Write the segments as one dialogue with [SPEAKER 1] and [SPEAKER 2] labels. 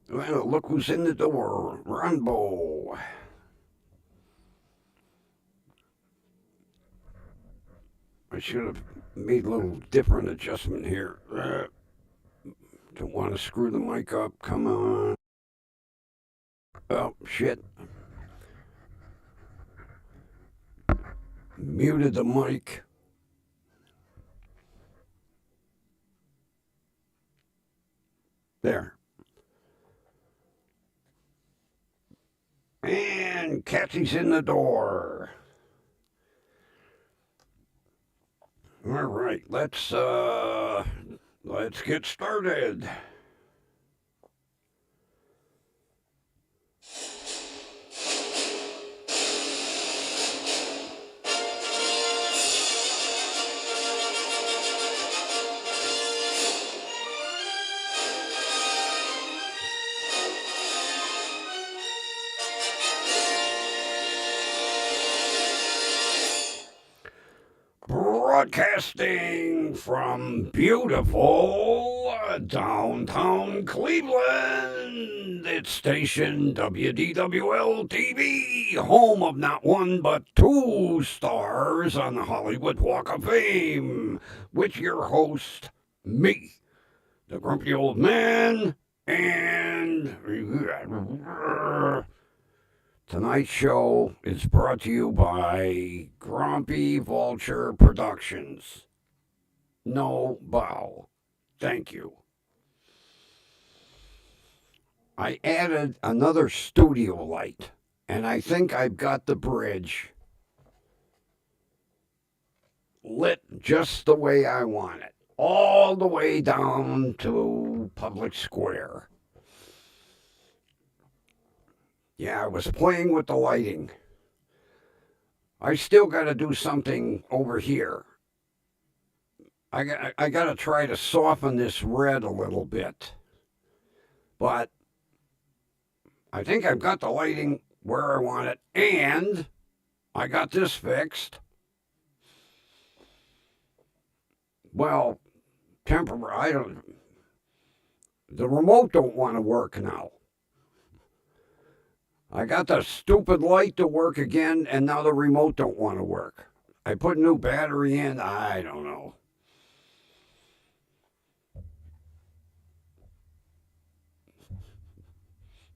[SPEAKER 1] Well, look who's in the door. Runbo. I should have made a little different adjustment here. Don't want to screw the mic up. Come on. Oh, shit. Muted the mic. There. And Kathy's in the door. All right, let's get started. Broadcasting from beautiful downtown Cleveland, it's station WDWL TV, home of not one but two stars on the Hollywood Walk of Fame, with your host, me, the grumpy old man, and tonight's show is brought to you by Grumpy Vulture Productions. No bow. Thank you. I added another studio light, and I think I've got the bridge lit just the way I want it, all the way down to Public Square. Yeah, I was playing with the lighting. I still got to do something over here. I got to try to soften this red a little bit. But I think I've got the lighting where I want it, and I got this fixed. Well, temporary. I don't. The remote don't want to work now. I got the stupid light to work again, and now the remote don't want to work. I put a new battery in. I don't know.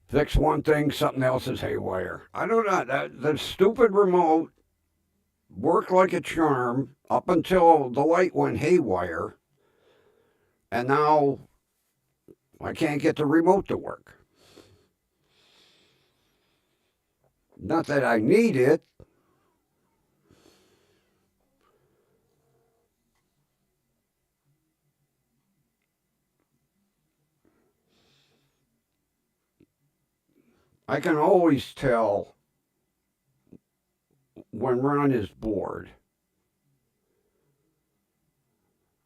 [SPEAKER 1] Fix one thing, something else is haywire. I don't know. The stupid remote worked like a charm up until the light went haywire, and now I can't get the remote to work. Not that I need it. I can always tell when Ron is bored.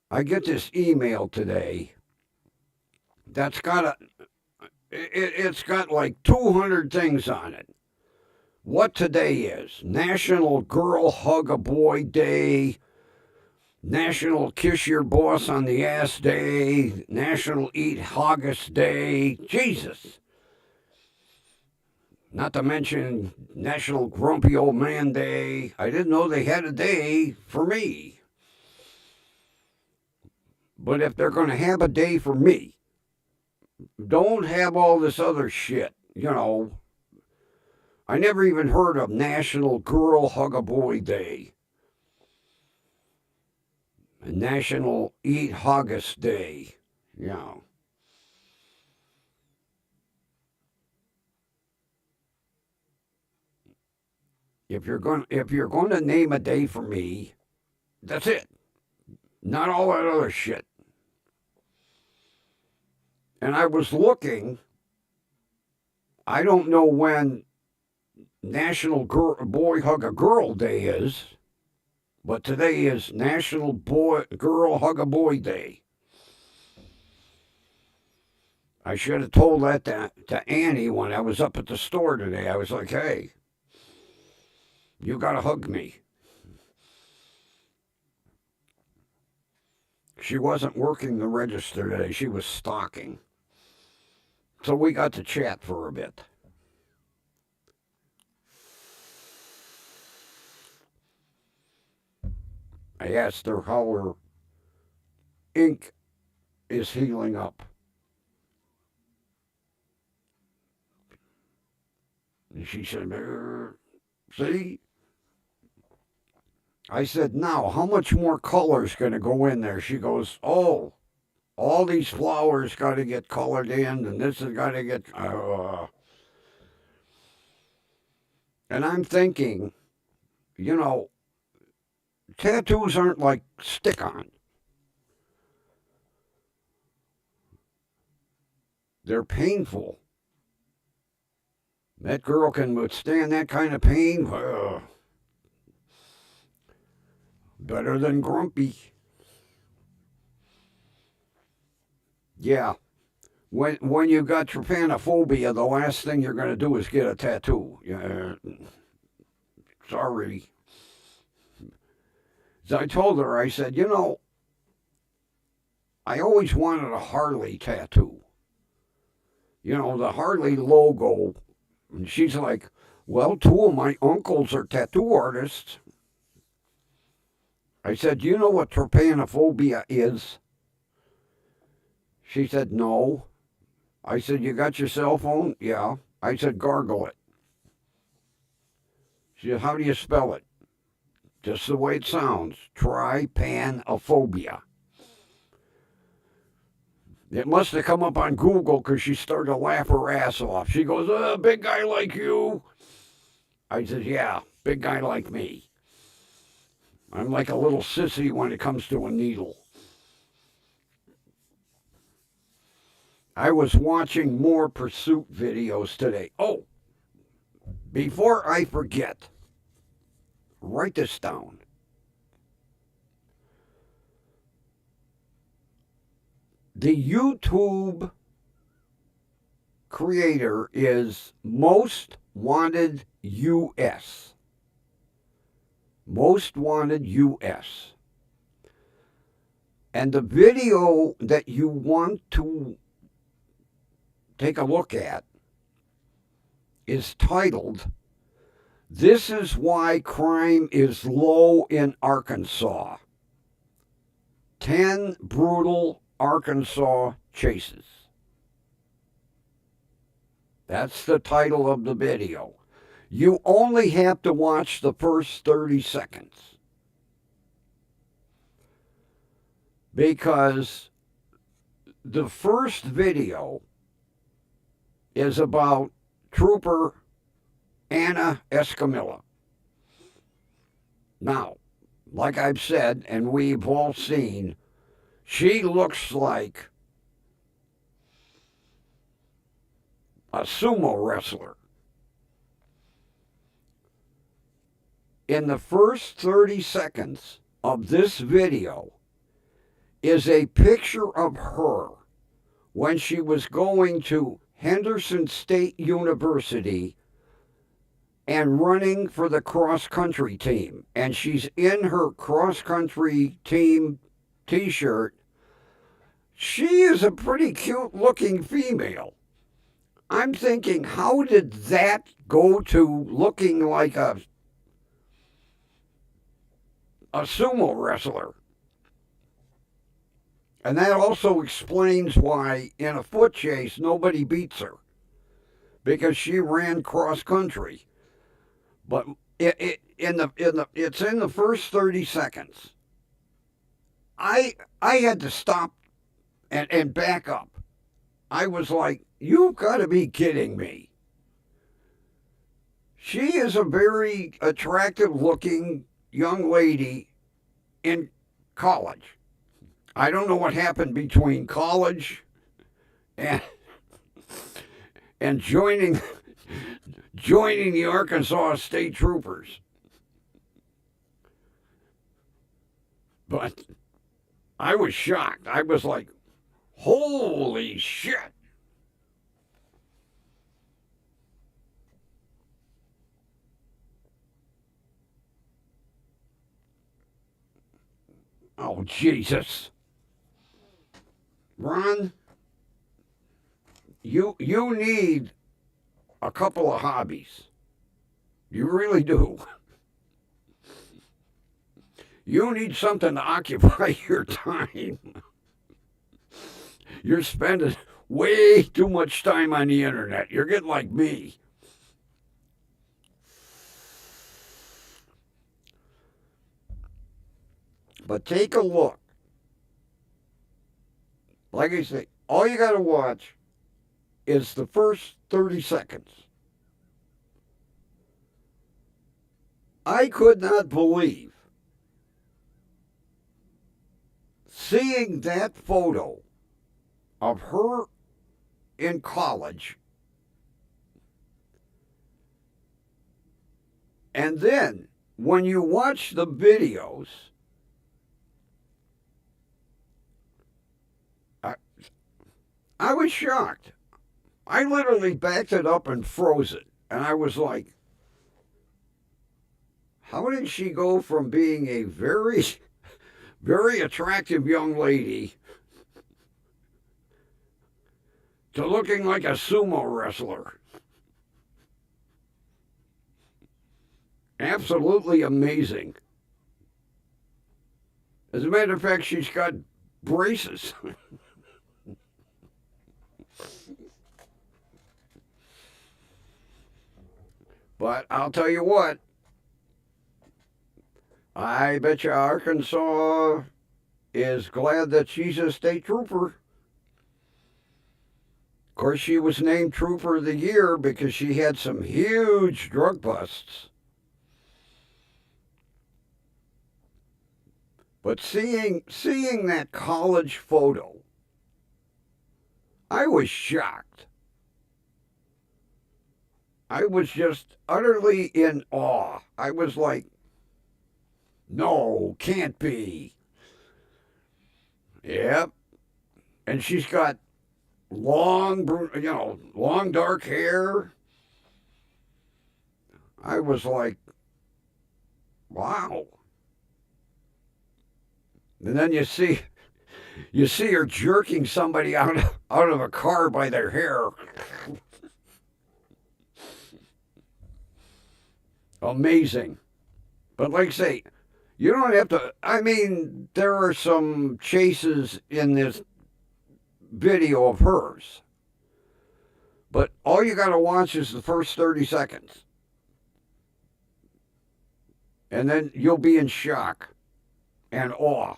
[SPEAKER 1] I get this email today that's it's got like 200 things on it. What today is: National Girl Hug a Boy Day, National Kiss Your Boss on the Ass Day, National Eat Haggis Day. Jesus. Not to mention National Grumpy Old Man Day. I didn't know they had a day for me. But if they're going to have a day for me, don't have all this other shit. I never even heard of National Girl Hug a Boy Day. And National Eat Haggis Day. If you're going to name a day for me, that's it. Not all that other shit. And I was looking. I don't know when National Boy Hug a Girl Day is, but today is National Girl Hug a Boy Day. I should have told that to Annie when I was up at the store today. I was like, hey, you got to hug me. She wasn't working the register today. She was stocking. So we got to chat for a bit. I asked her how her ink is healing up. And she said, see? I said, now, how much more color's going to go in there? She goes, oh, all these flowers got to get colored in, and this has got to get. And I'm thinking, you know, tattoos aren't like stick on. They're painful. That girl can withstand that kind of pain. Better than grumpy. Yeah. When you got trypanophobia, the last thing you're going to do is get a tattoo. Sorry. So I told her, I said, you know, I always wanted a Harley tattoo. You know, the Harley logo. And she's like, well, two of my uncles are tattoo artists. I said, do you know what trypanophobia is? She said, no. I said, you got your cell phone? Yeah. I said, gargle it. She said, how do you spell it? Just the way it sounds. Trypanophobia. It must have come up on Google because she started to laugh her ass off. She goes, big guy like you. I said, yeah, big guy like me. I'm like a little sissy when it comes to a needle. I was watching more pursuit videos today. Oh, before I forget, write this down. The YouTube creator is Most Wanted US. Most Wanted US. And the video that you want to take a look at is titled, This is Why Crime is Low in Arkansas. 10 Brutal Arkansas Chases. That's the title of the video. You only have to watch the first 30 seconds. Because the first video is about Trooper Anna Escamilla. Now, like I've said, and we've all seen, she looks like a sumo wrestler. In the first 30 seconds of this video is a picture of her when she was going to Henderson State University and running for the cross-country team. And she's in her cross-country team t-shirt. She is a pretty cute-looking female. I'm thinking, how did that go to looking like a sumo wrestler? And that also explains why in a foot chase nobody beats her, because she ran cross country. But it's in the first 30 seconds. I had to stop and back up. I was like, you've got to be kidding me. She is a very attractive looking young lady in college. I don't know what happened between college and joining the Arkansas State Troopers. But I was shocked. I was like, holy shit. Oh, Jesus. Ron, you need a couple of hobbies. You really do. You need something to occupy your time. You're spending way too much time on the internet. You're getting like me. But take a look. Like I say, all you got to watch is the first 30 seconds. I could not believe seeing that photo of her in college, and then when you watch the videos, I was shocked. I literally backed it up and froze it. And I was like, how did she go from being a very, very attractive young lady to looking like a sumo wrestler? Absolutely amazing. As a matter of fact, she's got braces. But I'll tell you what, I bet you Arkansas is glad that she's a state trooper. Of course, she was named Trooper of the Year because she had some huge drug busts. But seeing that college photo, I was shocked. I was just utterly in awe. I was like, no, can't be. Yep. And she's got long, long dark hair. I was like, wow. And then you see her jerking somebody out of a car by their hair. Amazing. But like I say, you don't have to. I mean, there are some chases in this video of hers. But all you got to watch is the first 30 seconds. And then you'll be in shock and awe.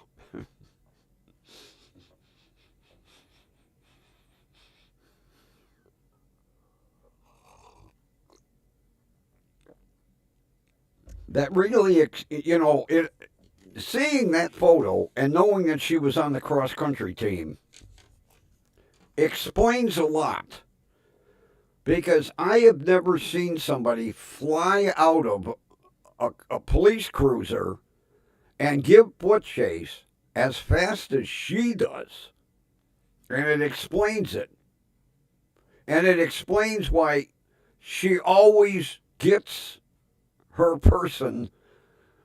[SPEAKER 1] That really, seeing that photo and knowing that she was on the cross country team explains a lot. Because I have never seen somebody fly out of a police cruiser and give foot chase as fast as she does. And it explains it. And it explains why she always gets her person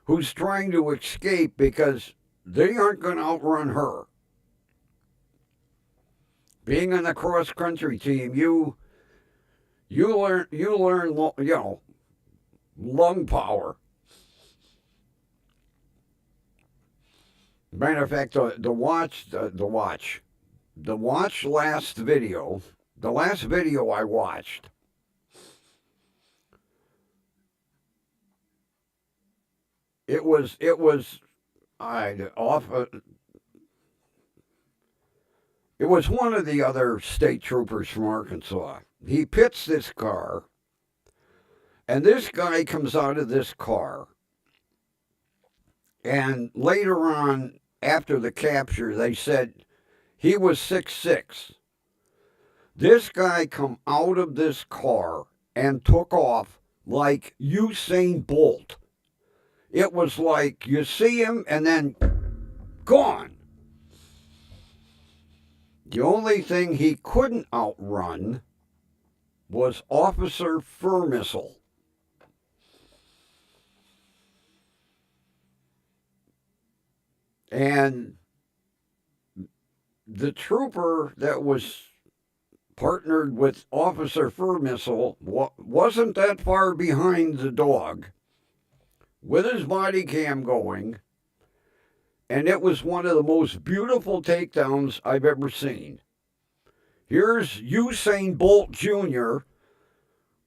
[SPEAKER 1] who's trying to escape because they aren't going to outrun her. Being on the cross country team, you learn lung power. Matter of fact, the last video I watched, it was it was one of the other state troopers from Arkansas. He pits this car, and this guy comes out of this car. And later on, after the capture, they said he was 6'6". This guy come out of this car and took off like Usain Bolt. It was like you see him and then gone. The only thing he couldn't outrun was Officer Furmissel. And the trooper that was partnered with Officer Furmissel, wasn't that far behind the dog, with his body cam going, and it was one of the most beautiful takedowns I've ever seen. Here's Usain Bolt Jr.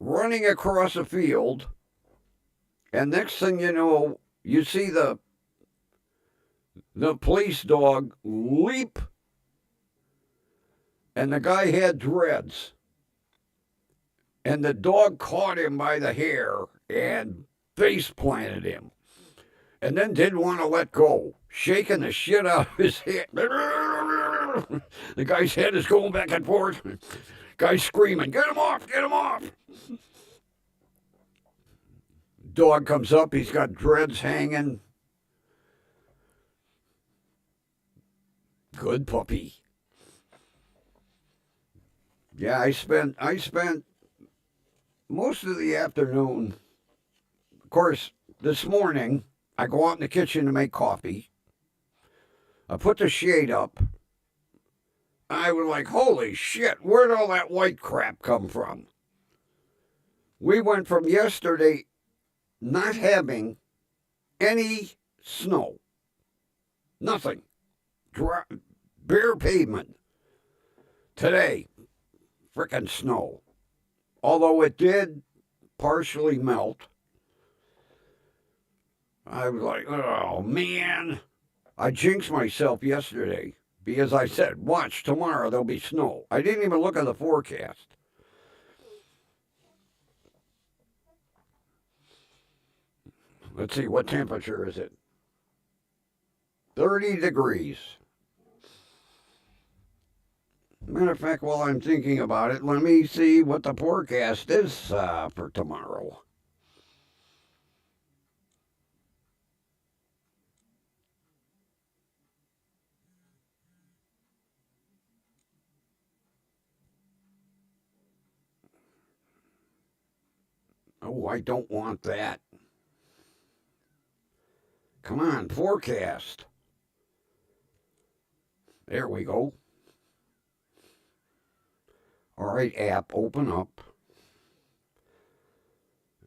[SPEAKER 1] running across a field, and next thing you know, you see the police dog leap, and the guy had dreads, and the dog caught him by the hair and face planted him, and then didn't want to let go, shaking the shit out of his head. The guy's head is going back and forth. Guy's screaming, "Get him off! Get him off!" Dog comes up, he's got dreads hanging. Good puppy. Yeah, I spent most of the afternoon. Of course, this morning I go out in the kitchen to make coffee. I put the shade up. I was like, holy shit, where'd all that white crap come from? We went from yesterday not having any snow. Nothing. Dry, bare pavement. Today, frickin' snow. Although it did partially melt. I was like, oh man. I jinxed myself yesterday because I said, watch, tomorrow there'll be snow. I didn't even look at the forecast. Let's see, what temperature is it? 30 degrees. Matter of fact, while I'm thinking about it, let me see what the forecast is for tomorrow. Oh, I don't want that. Come on, forecast. There we go. All right, app, open up.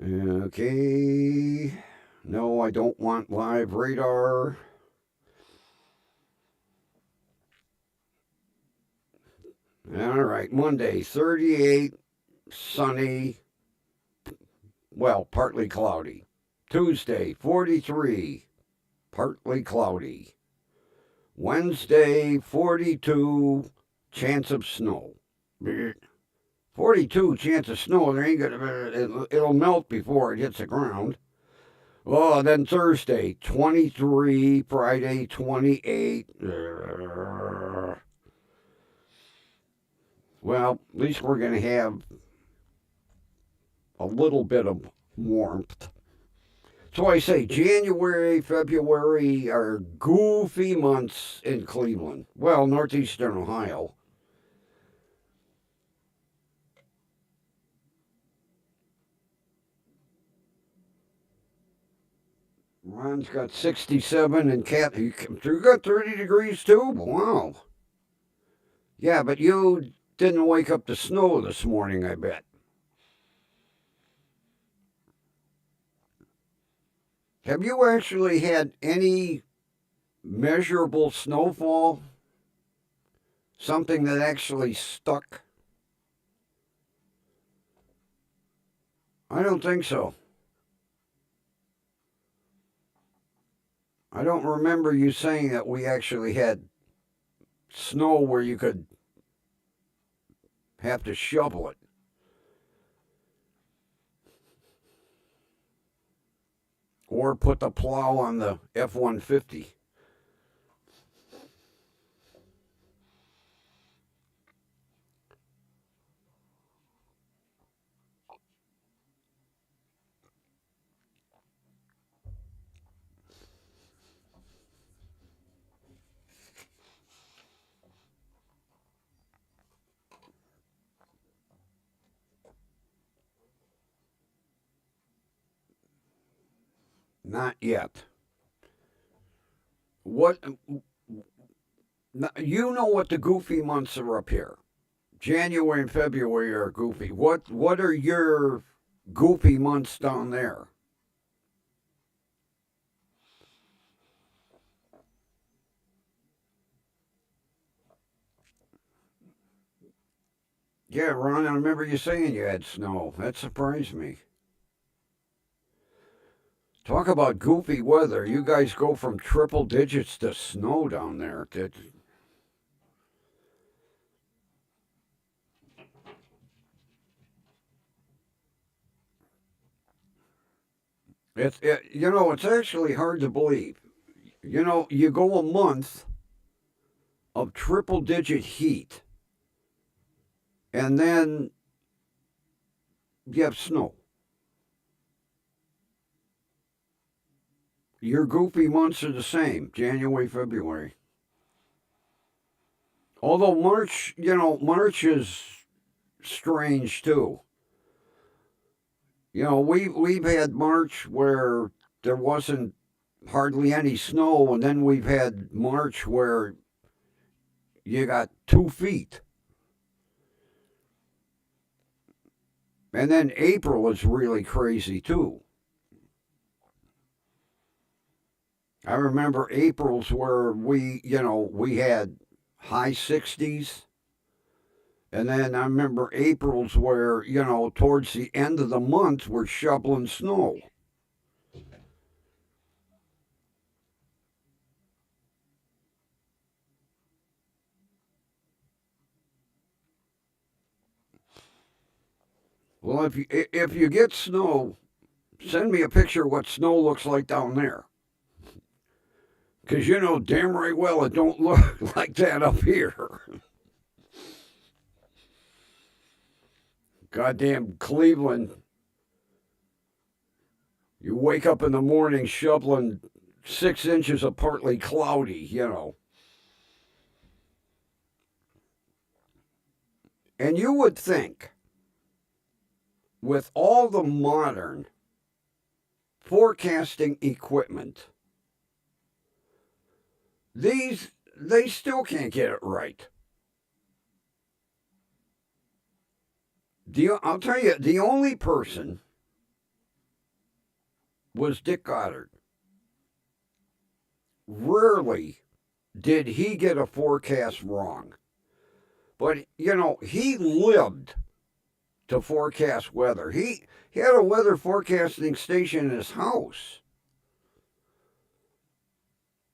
[SPEAKER 1] Okay. No, I don't want live radar. All right, Monday, 38, sunny, well, partly cloudy. Tuesday, 43, partly cloudy. Wednesday, 42, chance of snow. 42 chance of snow. There ain't gonna. It'll melt before it hits the ground. Oh, then Thursday, 23. Friday, 28. Well, at least we're gonna have a little bit of warmth. So I say January, February are goofy months in Cleveland. Well, northeastern Ohio. Ron's got 67 and Cat, you got 30 degrees too? Wow. Yeah, but you didn't wake up to snow this morning, I bet. Have you actually had any measurable snowfall? Something that actually stuck? I don't think so. I don't remember you saying that we actually had snow where you could have to shovel it. Or put the plow on the F-150. Not yet. What? You know what the goofy months are up here. January and February are goofy. What are your goofy months down there? Yeah, Ron, I remember you saying you had snow. That surprised me. Talk about goofy weather. You guys go from triple digits to snow down there. It's actually hard to believe. You go a month of triple digit heat, and then you have snow. Your goofy months are the same, January, February. Although March is strange too. We've had March where there wasn't hardly any snow, and then we've had March where you got 2 feet. And then April is really crazy too. I remember April's where we had high 60s. And then I remember April's where, towards the end of the month, we're shoveling snow. Well, if you get snow, send me a picture of what snow looks like down there. Because you know damn right well it don't look like that up here. Goddamn Cleveland. You wake up in the morning shoveling 6 inches of partly cloudy. And you would think, with all the modern forecasting equipment, they still can't get it right. I'll tell you, the only person was Dick Goddard. Rarely did he get a forecast wrong. But, he lived to forecast weather. He had a weather forecasting station in his house.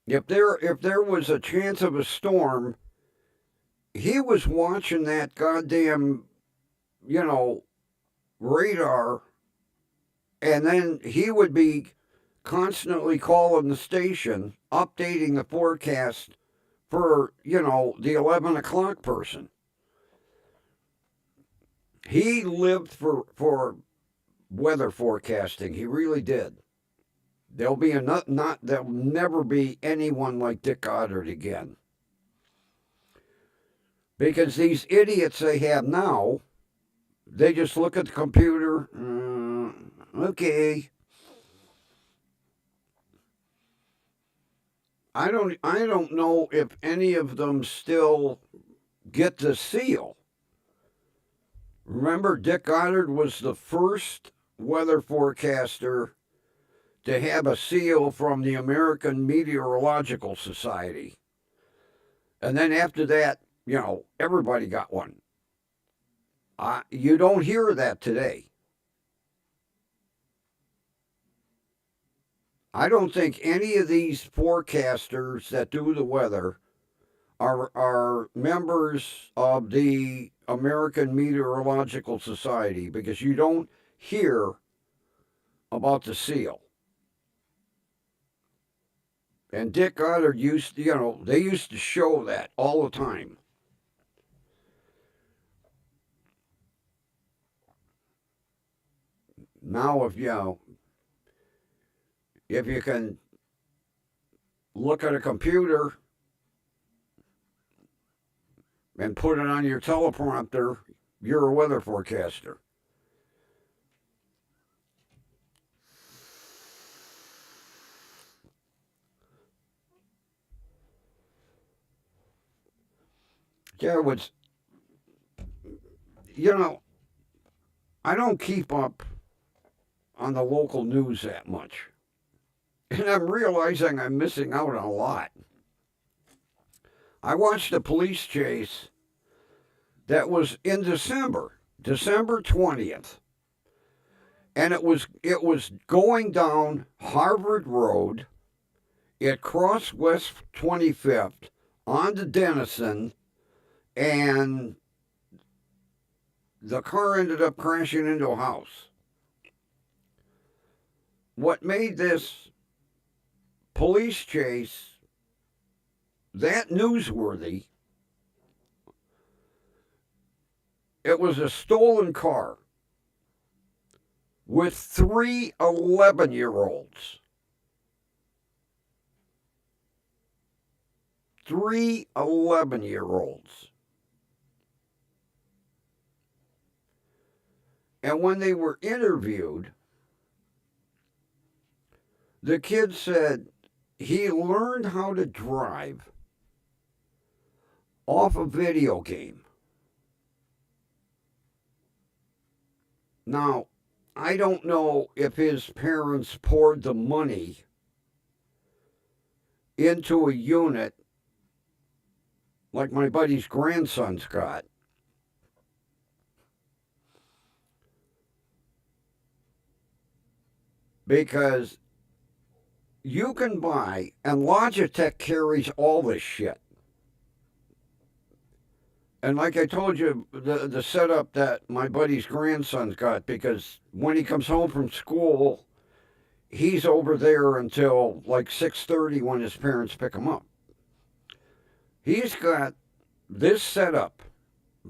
[SPEAKER 1] If there was a chance of a storm, he was watching that goddamn, radar, and then he would be constantly calling the station, updating the forecast for, the 11 o'clock person. He lived for weather forecasting. He really did. There'll never be anyone like Dick Goddard again. Because these idiots they have now, they just look at the computer. Okay. I don't know if any of them still get the seal. Remember, Dick Goddard was the first weather forecaster to have a seal from the American Meteorological Society. And then after that, everybody got one. You don't hear that today. I don't think any of these forecasters that do the weather are members of the American Meteorological Society because you don't hear about the seal. And Dick Goddard they used to show that all the time. Now, if you can look at a computer and put it on your teleprompter, you're a weather forecaster. Yeah, you know, I don't keep up on the local news that much. And I'm realizing I'm missing out on a lot. I watched a police chase that was in December 20th. And it was going down Harvard Road. It crossed West 25th onto Denison, and the car ended up crashing into a house. What made this police chase that newsworthy, it was a stolen car with 3 11-year-olds. 3 11-year-olds. And when they were interviewed, the kid said he learned how to drive off a video game. Now, I don't know if his parents poured the money into a unit like my buddy's grandson's got. Because you can buy, and Logitech carries all this shit. And like I told you, the setup that my buddy's grandson's got, because when he comes home from school, he's over there until like 6:30 when his parents pick him up. He's got this setup.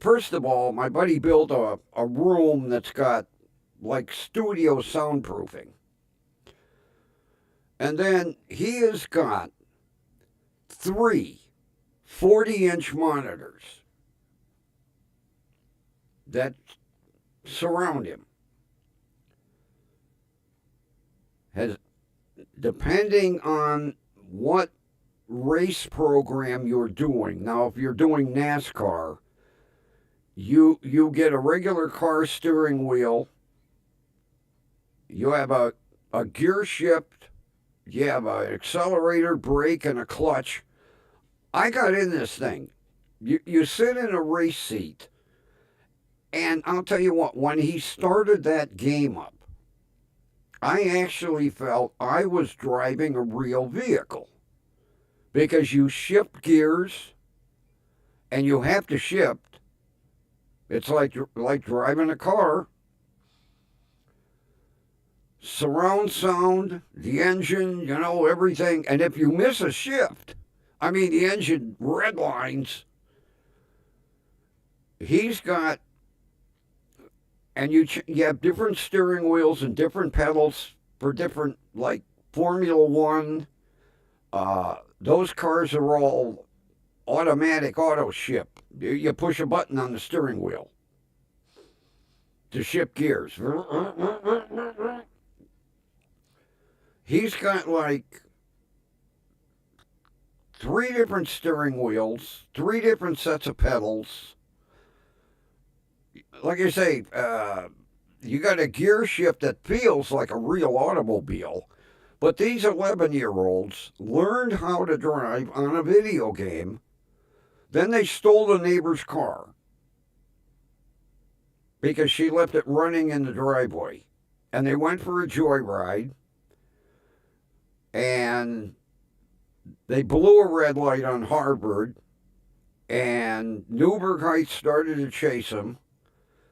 [SPEAKER 1] First of all, my buddy built a room that's got like studio soundproofing. And then he has got 3 40-inch monitors that surround him. Depending on what race program you're doing. Now, if you're doing NASCAR, you get a regular car steering wheel. You have a gear shift. You have an accelerator, brake, and a clutch. I got in this thing. You sit in a race seat, and I'll tell you what, when he started that game up, I actually felt I was driving a real vehicle. Because you shift gears, and you have to shift. It's like driving a car. Surround sound, the engine, everything. And if you miss a shift, the engine redlines. He's got, and you have different steering wheels and different pedals for different, like Formula One. Those cars are all automatic auto ship. You push a button on the steering wheel to shift gears. He's got like 3 different steering wheels, 3 different sets of pedals. Like I say, you got a gear shift that feels like a real automobile. But these 11-year-olds learned how to drive on a video game. Then they stole the neighbor's car because she left it running in the driveway. And they went for a joyride. And they blew a red light on Harvard. And Newburgh Heights started to chase them.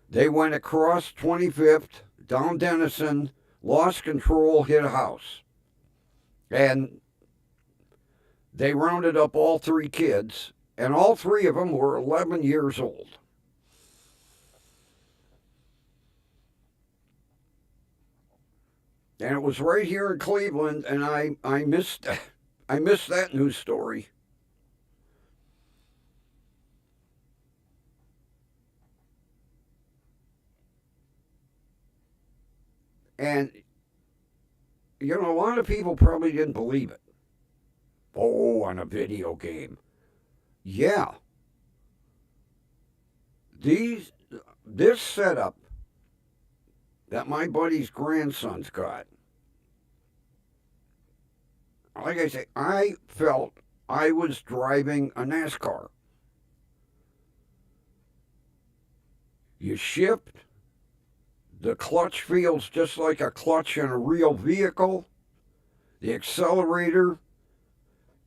[SPEAKER 1] They went across 25th, down Denison, lost control, hit a house. And they rounded up all 3 kids, and all 3 of them were 11 years old. And it was right here in Cleveland, and I missed that news story. And a lot of people probably didn't believe it. Oh, on a video game. Yeah. this setup that my buddy's grandson's got, like I say, I felt I was driving a NASCAR. You shift, the clutch feels just like a clutch in a real vehicle. The accelerator,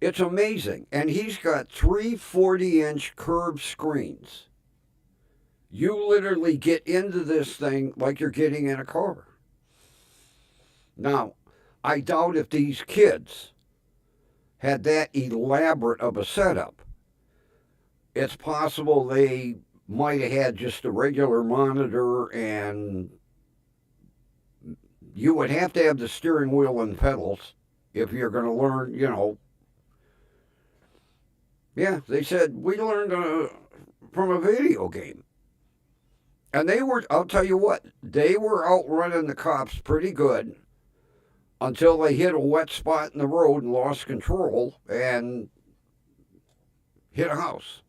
[SPEAKER 1] it's amazing. And he's got three 40-inch curved screens. You literally get into this thing like you're getting in a car. Now, I doubt if these kids had that elaborate of a setup. It's possible they might have had just a regular monitor, and you would have to have the steering wheel and pedals if you're going to learn, Yeah, they said we learned from a video game. And they were, I'll tell you what, they were outrunning the cops pretty good until they hit a wet spot in the road and lost control and hit a house.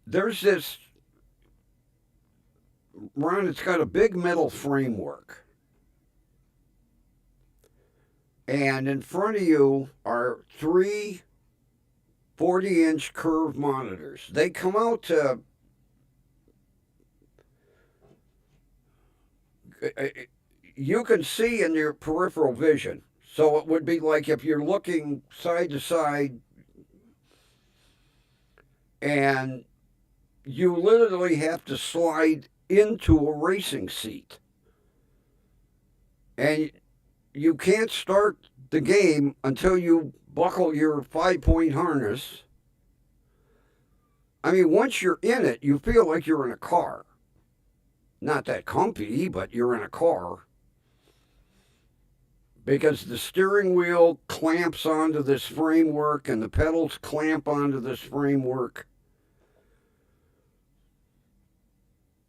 [SPEAKER 1] There's this, Ron, it's got a big metal framework. And in front of you are three 40-inch curved monitors. They come out to you can see in your peripheral vision. So it would be like if you're looking side to side and you literally have to slide into a racing seat. And you can't start the game until you buckle your 5-point harness. I mean, once you're in it, you feel like you're in a car. Not that comfy, but you're in a car. Because the steering wheel clamps onto this framework and the pedals clamp onto this framework.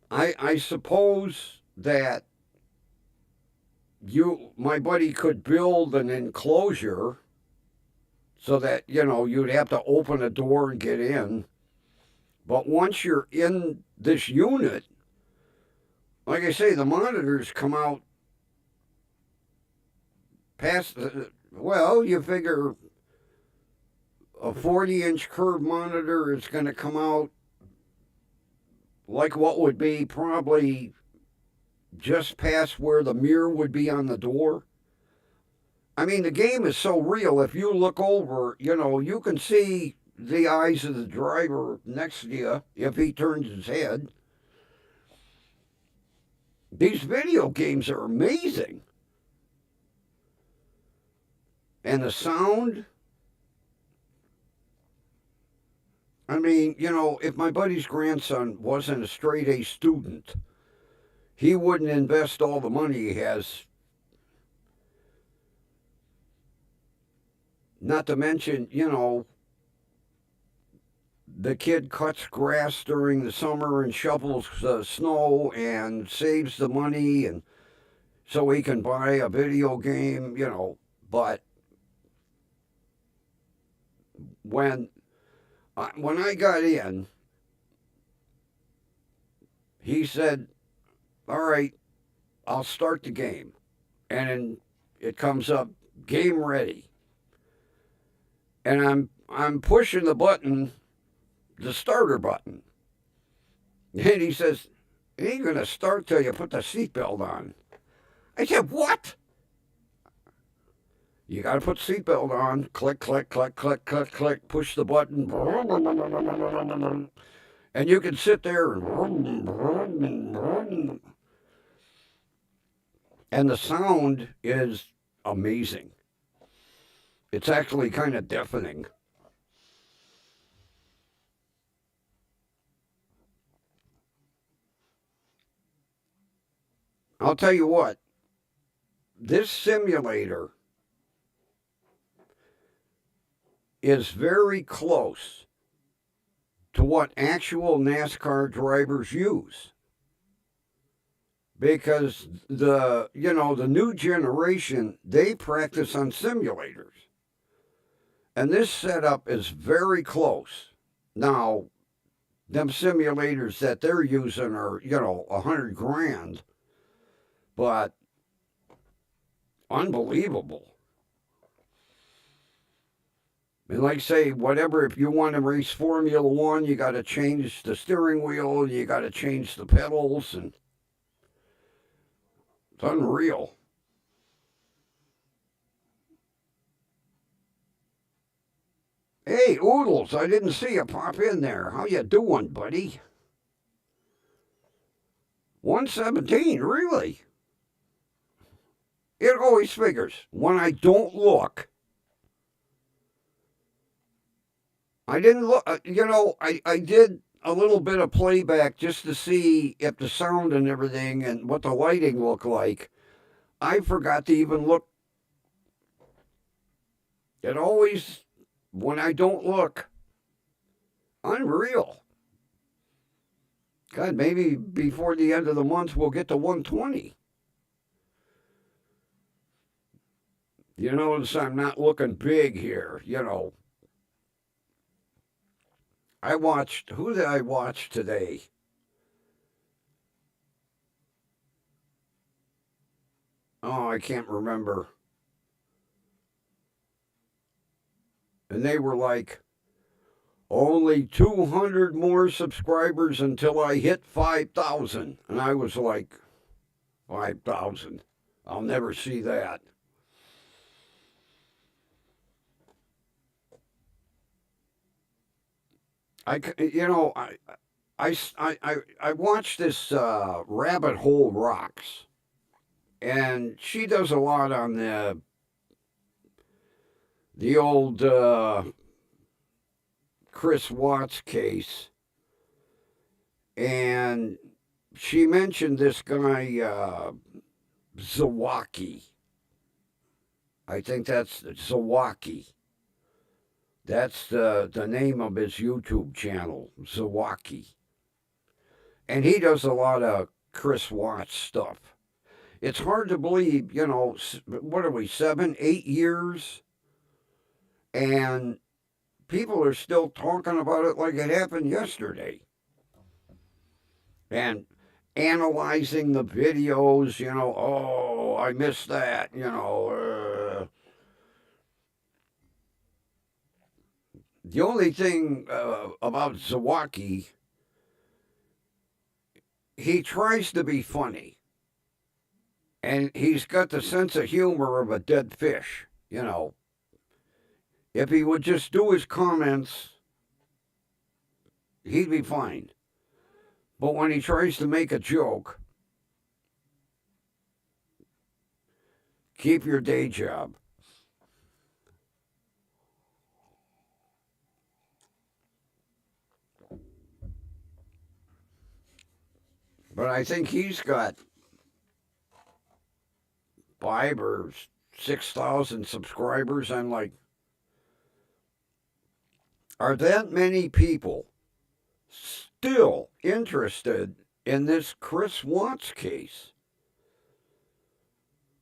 [SPEAKER 1] I suppose that my buddy could build an enclosure so that, you'd have to open a door and get in. But once you're in this unit, like I say, the monitors come out past, you figure a 40-inch curved monitor is going to come out like what would be probably just past where the mirror would be on the door. I mean, the game is so real. If you look over, you can see the eyes of the driver next to you if he turns his head. These video games are amazing. And the sound, I mean, if my buddy's grandson wasn't a straight A student, he wouldn't invest all the money he has. Not to mention, the kid cuts grass during the summer and shovels snow and saves the money, and so he can buy a video game, But when I got in, he said, "All right, I'll start the game," and it comes up, "Game ready," and I'm pushing the button, the starter button, and he says, "It ain't gonna start till you put the seatbelt on." I said, "What?" You got to put seatbelt on. Click, click, click, click, click, click. Push the button. And you can sit there and the sound is amazing. It's actually kind of deafening. I'll tell you what, this simulator is very close to what actual NASCAR drivers use. because the new generation, they practice on simulators. And this setup is very close. Now, them simulators that they're using are, 100 grand, but unbelievable. And like say, whatever, if you want to race Formula One, you got to change the steering wheel, you got to change the pedals, and it's unreal. Hey, Oodles, I didn't see you pop in there. How you doing, buddy? 117, really? It always figures. When I don't look, I didn't look, I did a little bit of playback just to see if the sound and everything and what the lighting looked like. I forgot to even look. It always, when I don't look, unreal. God, maybe before the end of the month we'll get to 120. You notice I'm not looking big here, who did I watch today? Oh, I can't remember. And they were like, only 200 more subscribers until I hit 5,000. And I was like, 5,000? I'll never see that. I watched this Rabbit Hole Rocks, and she does a lot on the old Chris Watts case, and she mentioned this guy Zawaki. I think that's Zawaki. That's the name of his YouTube channel, Zawaki. And he does a lot of Chris Watts stuff. It's hard to believe, what are we, 7, 8 years? And people are still talking about it like it happened yesterday. And analyzing the videos, oh, I missed that, The only thing about Zawaki, he tries to be funny. And he's got the sense of humor of a dead fish, If he would just do his comments, he'd be fine. But when he tries to make a joke, keep your day job. But I think he's got 5 or 6,000 subscribers. I'm like, are that many people still interested in this Chris Watts case?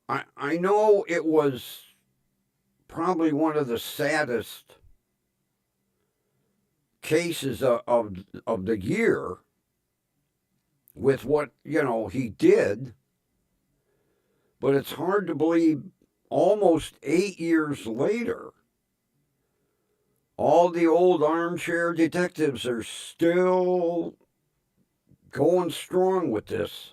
[SPEAKER 1] I know it was probably one of the saddest cases of the year with what, he did. But it's hard to believe almost 8 years later, all the old armchair detectives are still going strong with this.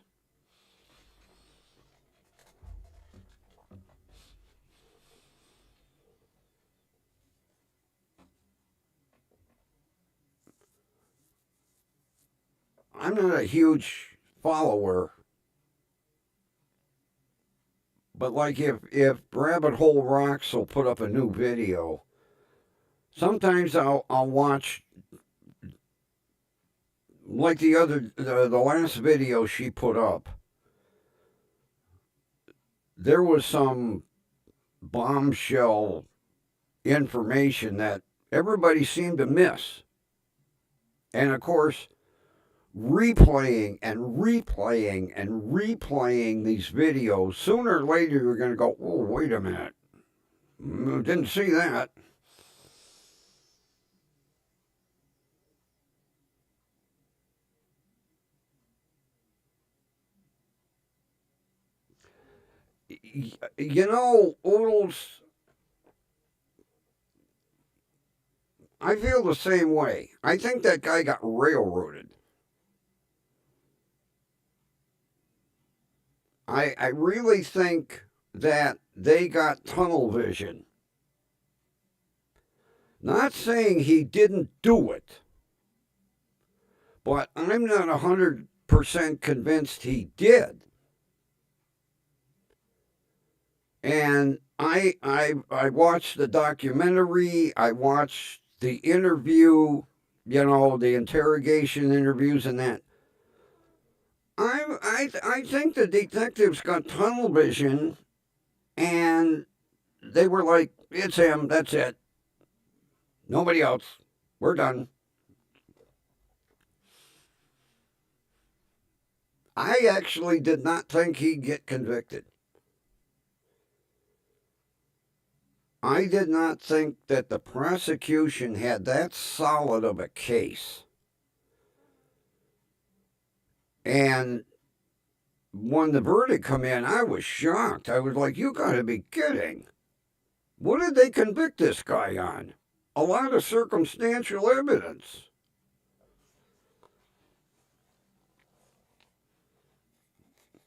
[SPEAKER 1] I'm not a huge follower, but like if Rabbit Hole Rocks will put up a new video, sometimes I'll watch, like the last video she put up. There was some bombshell information that everybody seemed to miss. And of course, replaying and replaying and replaying these videos, sooner or later you're going to go, oh, wait a minute. Didn't see that. You know, Oodles, I feel the same way. I think that guy got railroaded. I really think that they got tunnel vision. Not saying he didn't do it, but I'm not 100% convinced he did. And I watched the documentary, I watched the interview, you know, the interrogation interviews and that. I think the detectives got tunnel vision and they were like, it's him, that's it. Nobody else. We're done. I actually did not think he'd get convicted. I did not think that the prosecution had that solid of a case. And when the verdict come in, I was shocked. I was like, you gotta be kidding. What did they convict this guy on? A lot of circumstantial evidence.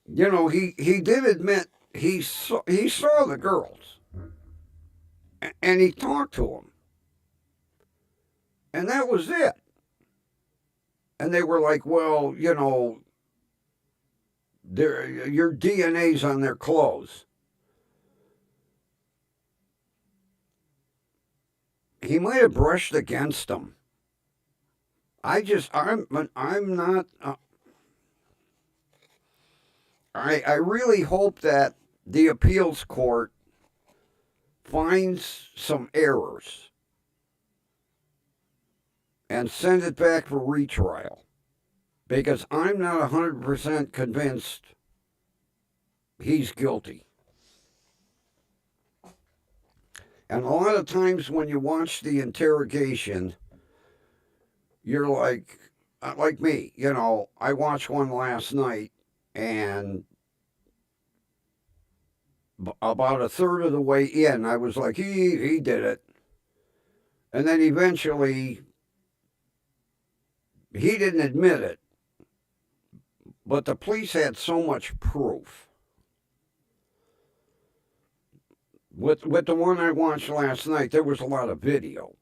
[SPEAKER 1] You know, he did admit he saw the girls and he talked to them. And that was it. And they were like, well, you know, your DNA's on their clothes. He might have brushed against them. I'm not. I really hope that the appeals court finds some errors and send it back for retrial, because I'm not 100% convinced he's guilty. And a lot of times when you watch the interrogation, you're like me, you know, I watched one last night and about a third of the way in, I was like, he did it. And then eventually, he didn't admit it. But the police had so much proof. With the one I watched last night, there was a lot of video.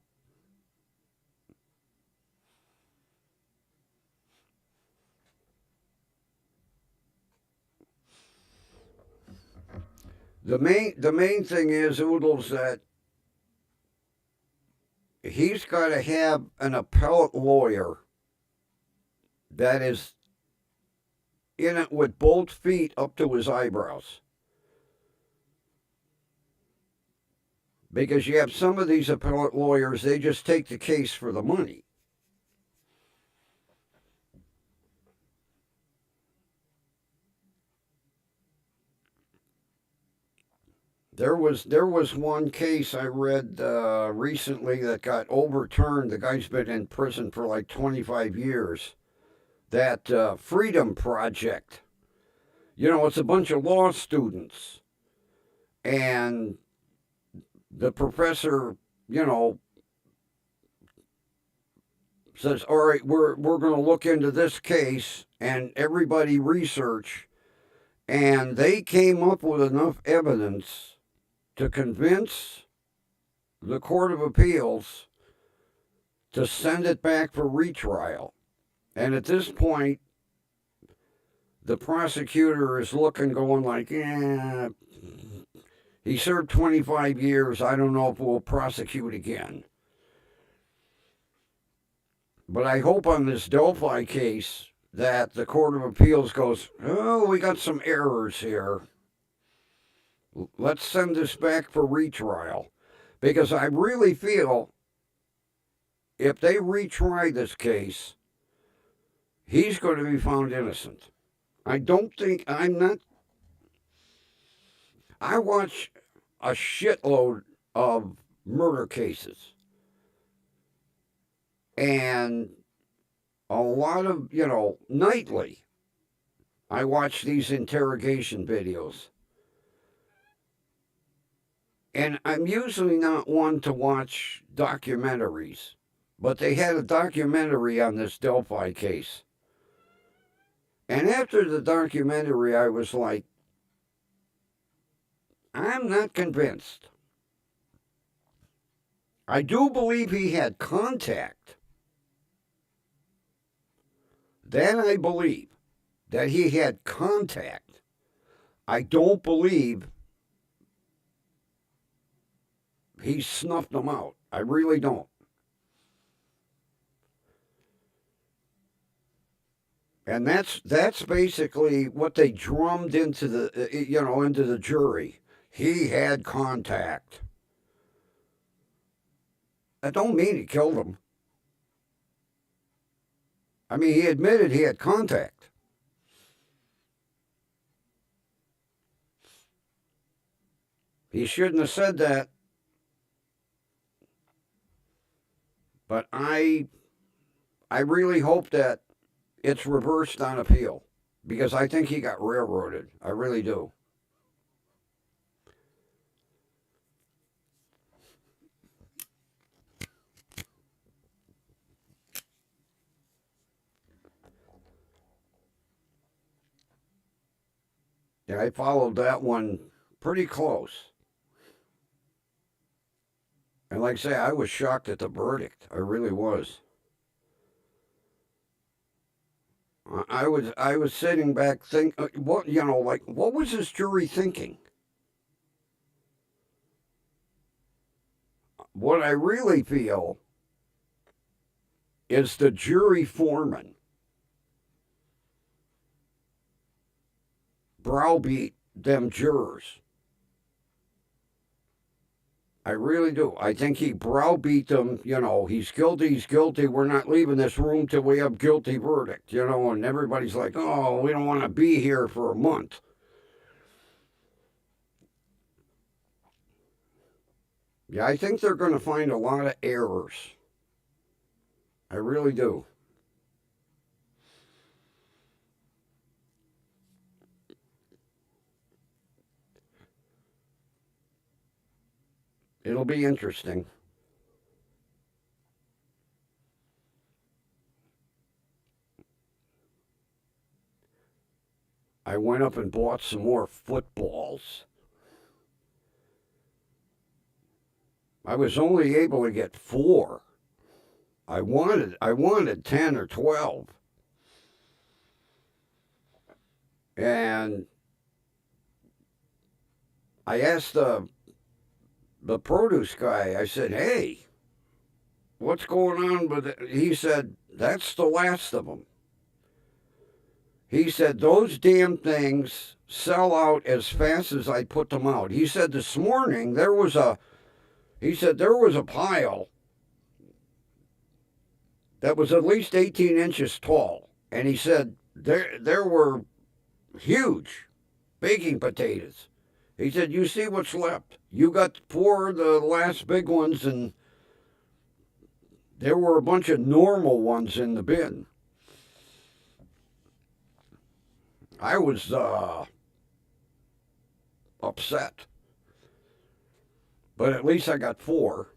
[SPEAKER 1] The main thing is, Oodles, that he's got to have an appellate lawyer that is in it with both feet up to his eyebrows. Because you have some of these appellate lawyers, they just take the case for the money. There was one case I read recently that got overturned. The guy's been in prison for like 25 years. That Freedom Project. You know, it's a bunch of law students. And the professor, you know, says, all right, we're going to look into this case, and everybody research. And they came up with enough evidence to convince the Court of Appeals to send it back for retrial. And at this point, the prosecutor is looking, going like, he served 25 years. I don't know if we'll prosecute again. But I hope on this Delphi case that the Court of Appeals goes, oh, we got some errors here. Let's send this back for retrial. Because I really feel if they retry this case, he's going to be found innocent. I don't think, I'm not, I watch a shitload of murder cases. And a lot of, nightly, I watch these interrogation videos. And I'm usually not one to watch documentaries, but they had a documentary on this Delphi case. And after the documentary, I was like, I'm not convinced. I do believe he had contact. Then I believe that he had contact. I don't believe he snuffed them out. I really don't. And that's basically what they drummed into the jury. He had contact. That don't mean he killed him. I mean, he admitted he had contact. He shouldn't have said that. But I really hope that it's reversed on appeal because I think he got railroaded. I really do. Yeah, I followed that one pretty close. And like I say, I was shocked at the verdict. I really was. I was sitting back thinking, what was this jury thinking? What I really feel is the jury foreman browbeat them jurors. I really do. I think he browbeat them, he's guilty, we're not leaving this room till we have guilty verdict, and everybody's like, oh, we don't want to be here for a month. Yeah, I think they're going to find a lot of errors. I really do. It'll be interesting. I went up and bought some more footballs. I was only able to get 4. I wanted 10 or 12. And I asked the produce guy, I said, hey, what's going on with it? He said, that's the last of them. He said, those damn things sell out as fast as I put them out. He said, this morning there was a pile that was at least 18 inches tall. And he said, there were huge baking potatoes. He said, you see what's left. You got 4 of the last big ones, and there were a bunch of normal ones in the bin. I was upset. But at least I got 4.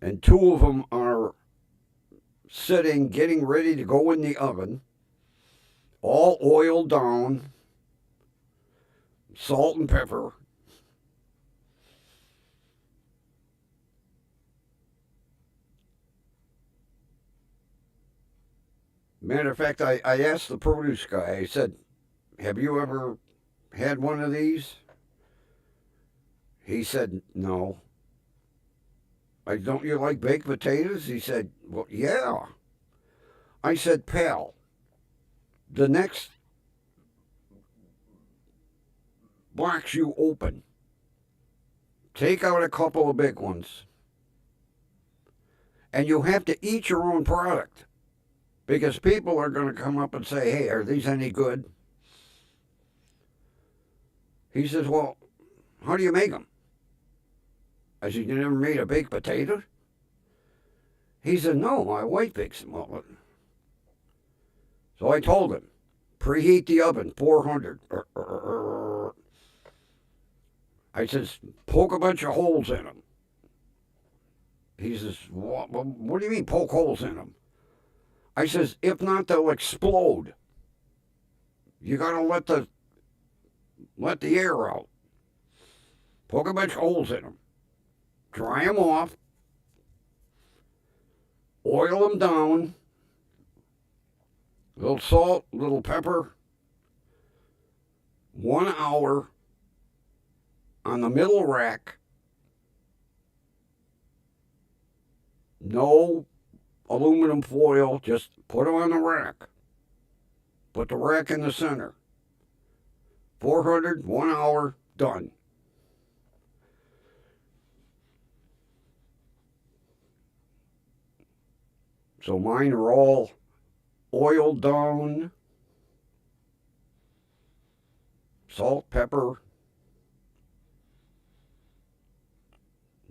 [SPEAKER 1] And 2 of them are sitting, getting ready to go in the oven, all oiled down, salt and pepper. Matter of fact, I asked the produce guy, I said, have you ever had one of these? He said, no. Don't you like baked potatoes? He said, well, yeah. I said, pal, the next box you open, take out a couple of big ones, and you have to eat your own product. Because people are going to come up and say, hey, are these any good? He says, well, how do you make them? I said, you never made a baked potato? He said, no, my wife bakes them all. So I told him, preheat the oven, 400. I says, poke a bunch of holes in them. He says, what do you mean poke holes in them? I says, if not, they'll explode. You gotta let the air out. Poke a bunch of holes in them. Dry them off. Oil them down. A little salt, a little pepper. 1 hour on the middle rack. No aluminum foil, just put them on the rack. Put the rack in the center. 400, 1 hour, done. So mine are all oiled down, salt, pepper.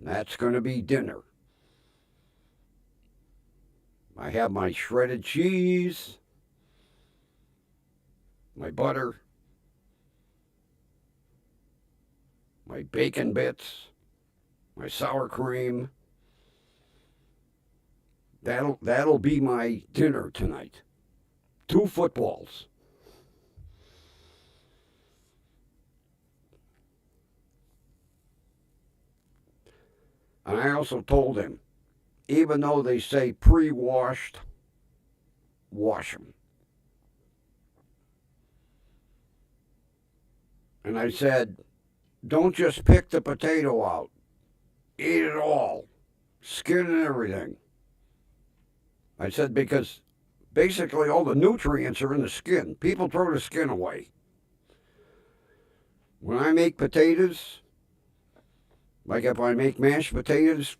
[SPEAKER 1] That's going to be dinner. I have my shredded cheese, my butter, my bacon bits, my sour cream. That'll be my dinner tonight. 2 footballs. And I also told him, even though they say pre-washed, wash them. And I said, don't just pick the potato out. Eat it all. Skin and everything. I said, because basically all the nutrients are in the skin. People throw the skin away. When I make potatoes, like if I make mashed potatoes,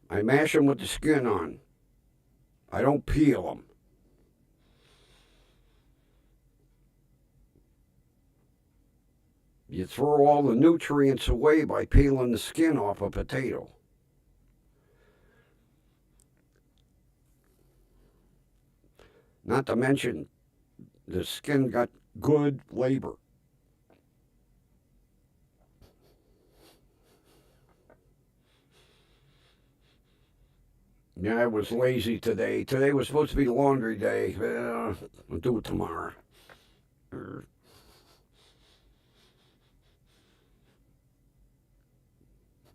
[SPEAKER 1] I mash them with the skin on. I don't peel them. You throw all the nutrients away by peeling the skin off a potato. Not to mention, the skin got good labor. Yeah, I was lazy today. Today was supposed to be laundry day. I'll do it tomorrow.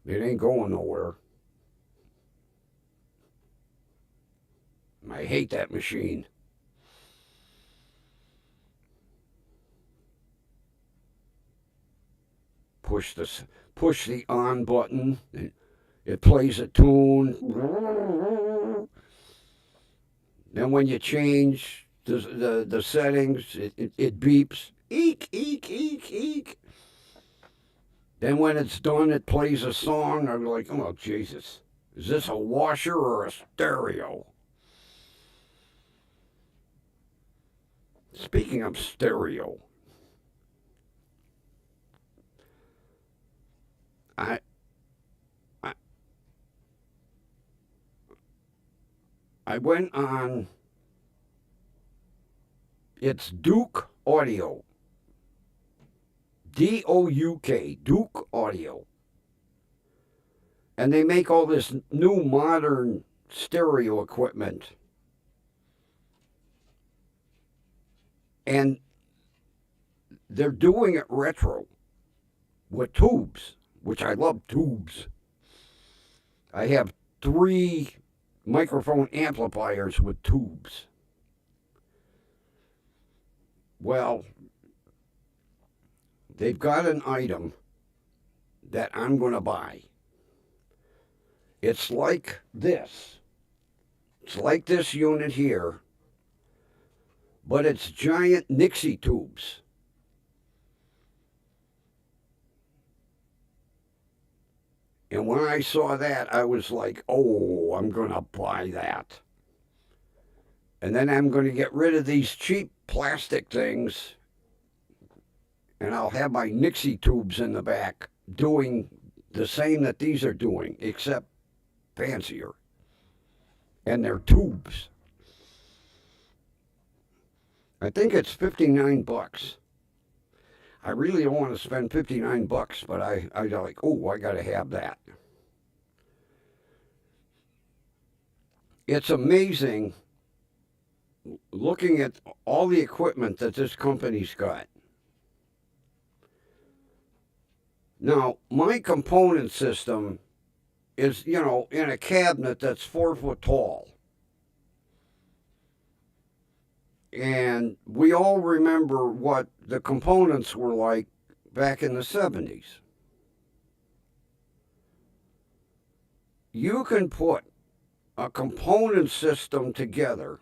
[SPEAKER 1] It ain't going nowhere. I hate that machine. Push the on button. It plays a tune. Then when you change the settings, it beeps. Eek, eek, eek, eek. Then when it's done, it plays a song. I'm like, oh, Jesus. Is this a washer or a stereo? Speaking of stereo, I went on, it's Duke Audio. D-O-U-K, Duke Audio. And they make all this new modern stereo equipment. And they're doing it retro with tubes, which I love tubes. I have 3 microphone amplifiers with tubes. Well, they've got an item that I'm going to buy. It's like this. It's like this unit here, but it's giant Nixie tubes. And when I saw that, I was like, oh, I'm going to buy that. And then I'm going to get rid of these cheap plastic things, and I'll have my Nixie tubes in the back doing the same that these are doing, except fancier. And they're tubes. I think it's 59 bucks. I really don't want to spend 59 bucks, but I like, oh, I got to have that. It's amazing looking at all the equipment that this company's got. Now, my component system is, in a cabinet that's 4 foot tall. And we all remember what the components were like back in the 70s. You can put a component system together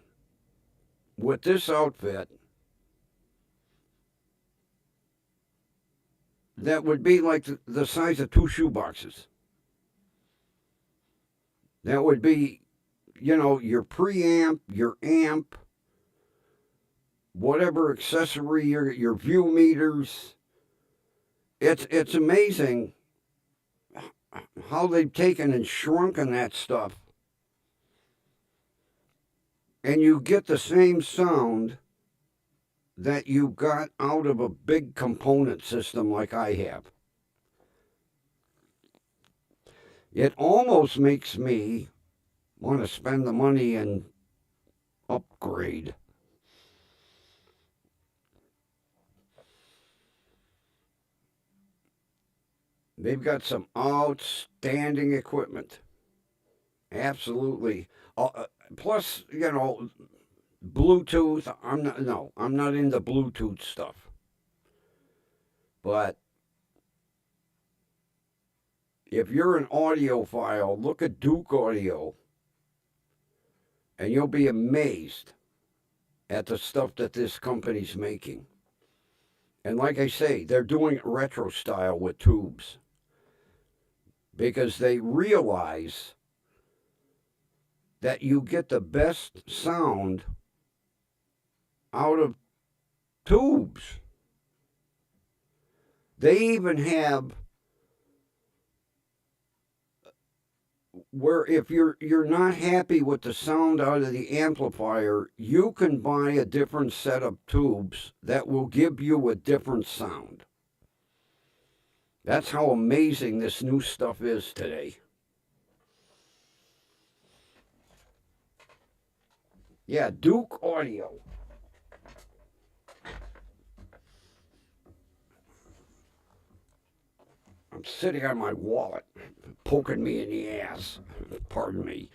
[SPEAKER 1] with this outfit that would be like the size of 2 shoeboxes. That would be, your preamp, your amp, whatever accessory, your view meters. It's amazing how they've taken and shrunken that stuff, and you get the same sound that you got out of a big component system like I have. It almost makes me want to spend the money and upgrade. They've got some outstanding equipment. Absolutely. Plus, Bluetooth. I'm not into Bluetooth stuff. But if you're an audiophile, look at Duke Audio, and you'll be amazed at the stuff that this company's making. And like I say, they're doing it retro style with tubes because they realize that you get the best sound out of tubes. They even have where if you're not happy with the sound out of the amplifier, you can buy a different set of tubes that will give you a different sound. That's how amazing this new stuff is today. Yeah, Duke Audio. I'm sitting on my wallet, poking me in the ass. Pardon me.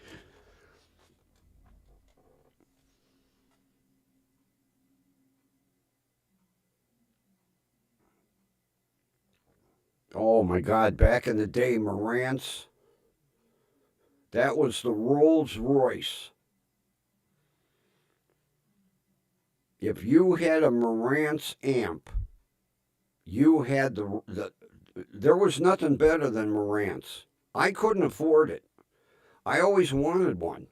[SPEAKER 1] Oh my God, back in the day, Marantz, that was the Rolls Royce. If you had a Marantz amp, you had there was nothing better than Marantz. I couldn't afford it. I always wanted one.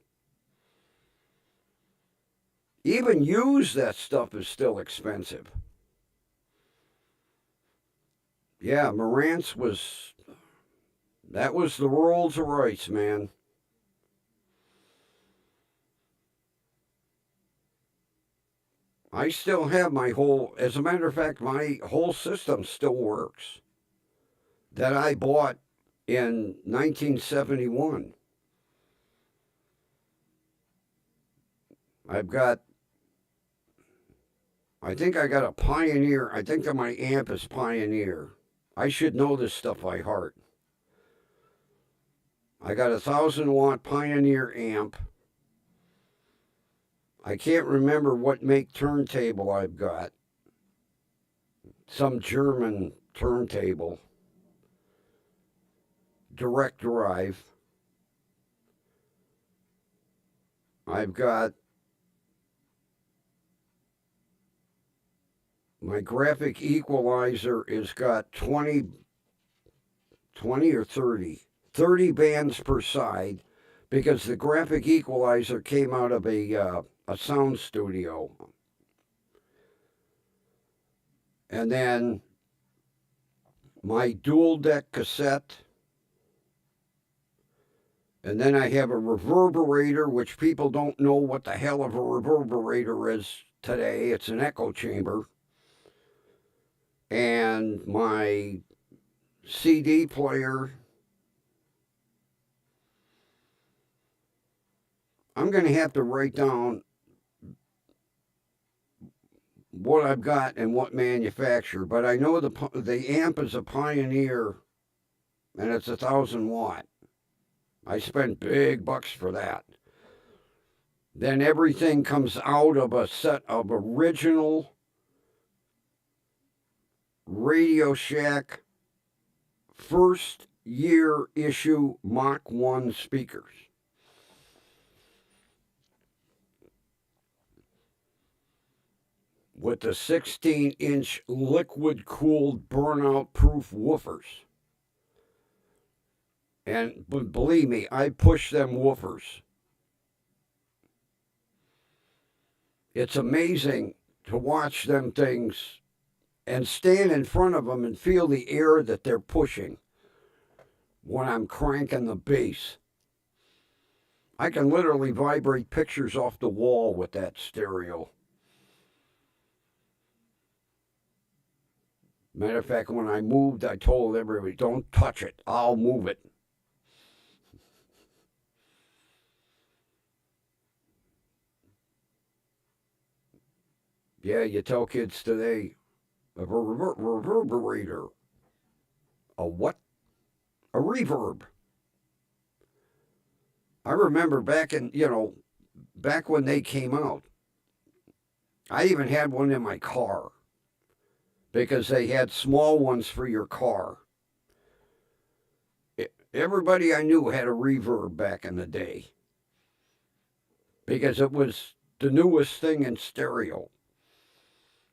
[SPEAKER 1] Even used, that stuff is still expensive. Yeah, Marantz that was the Rolls Royce, man. I still have as a matter of fact, my whole system still works that I bought in 1971. I think I got a Pioneer. I think that my amp is Pioneer. I should know this stuff by heart. I got a 1,000-watt Pioneer amp. I can't remember what make turntable I've got. Some German turntable. Direct drive. I've got my graphic equalizer has got 20 or 30. 30 bands per side, because the graphic equalizer came out of a sound studio. And then my dual deck cassette. And then I have a reverberator, which people don't know what the hell of a reverberator is today. It's an echo chamber. And my CD player. I'm going to have to write down what I've got and what manufacturer, but I know the amp is a Pioneer, and it's 1,000 watt. I spent big bucks for that. Then everything comes out of a set of original Radio Shack first year issue Mach 1 speakers. With the 16-inch liquid-cooled burnout-proof woofers. And believe me, I push them woofers. It's amazing to watch them things and stand in front of them and feel the air that they're pushing when I'm cranking the bass. I can literally vibrate pictures off the wall with that stereo. Matter of fact, when I moved, I told everybody, don't touch it. I'll move it. Yeah, you tell kids today, a reverberator. A what? A reverb. I remember back when they came out, I even had one in my car because they had small ones for your car. Everybody I knew had a reverb back in the day because it was the newest thing in stereo.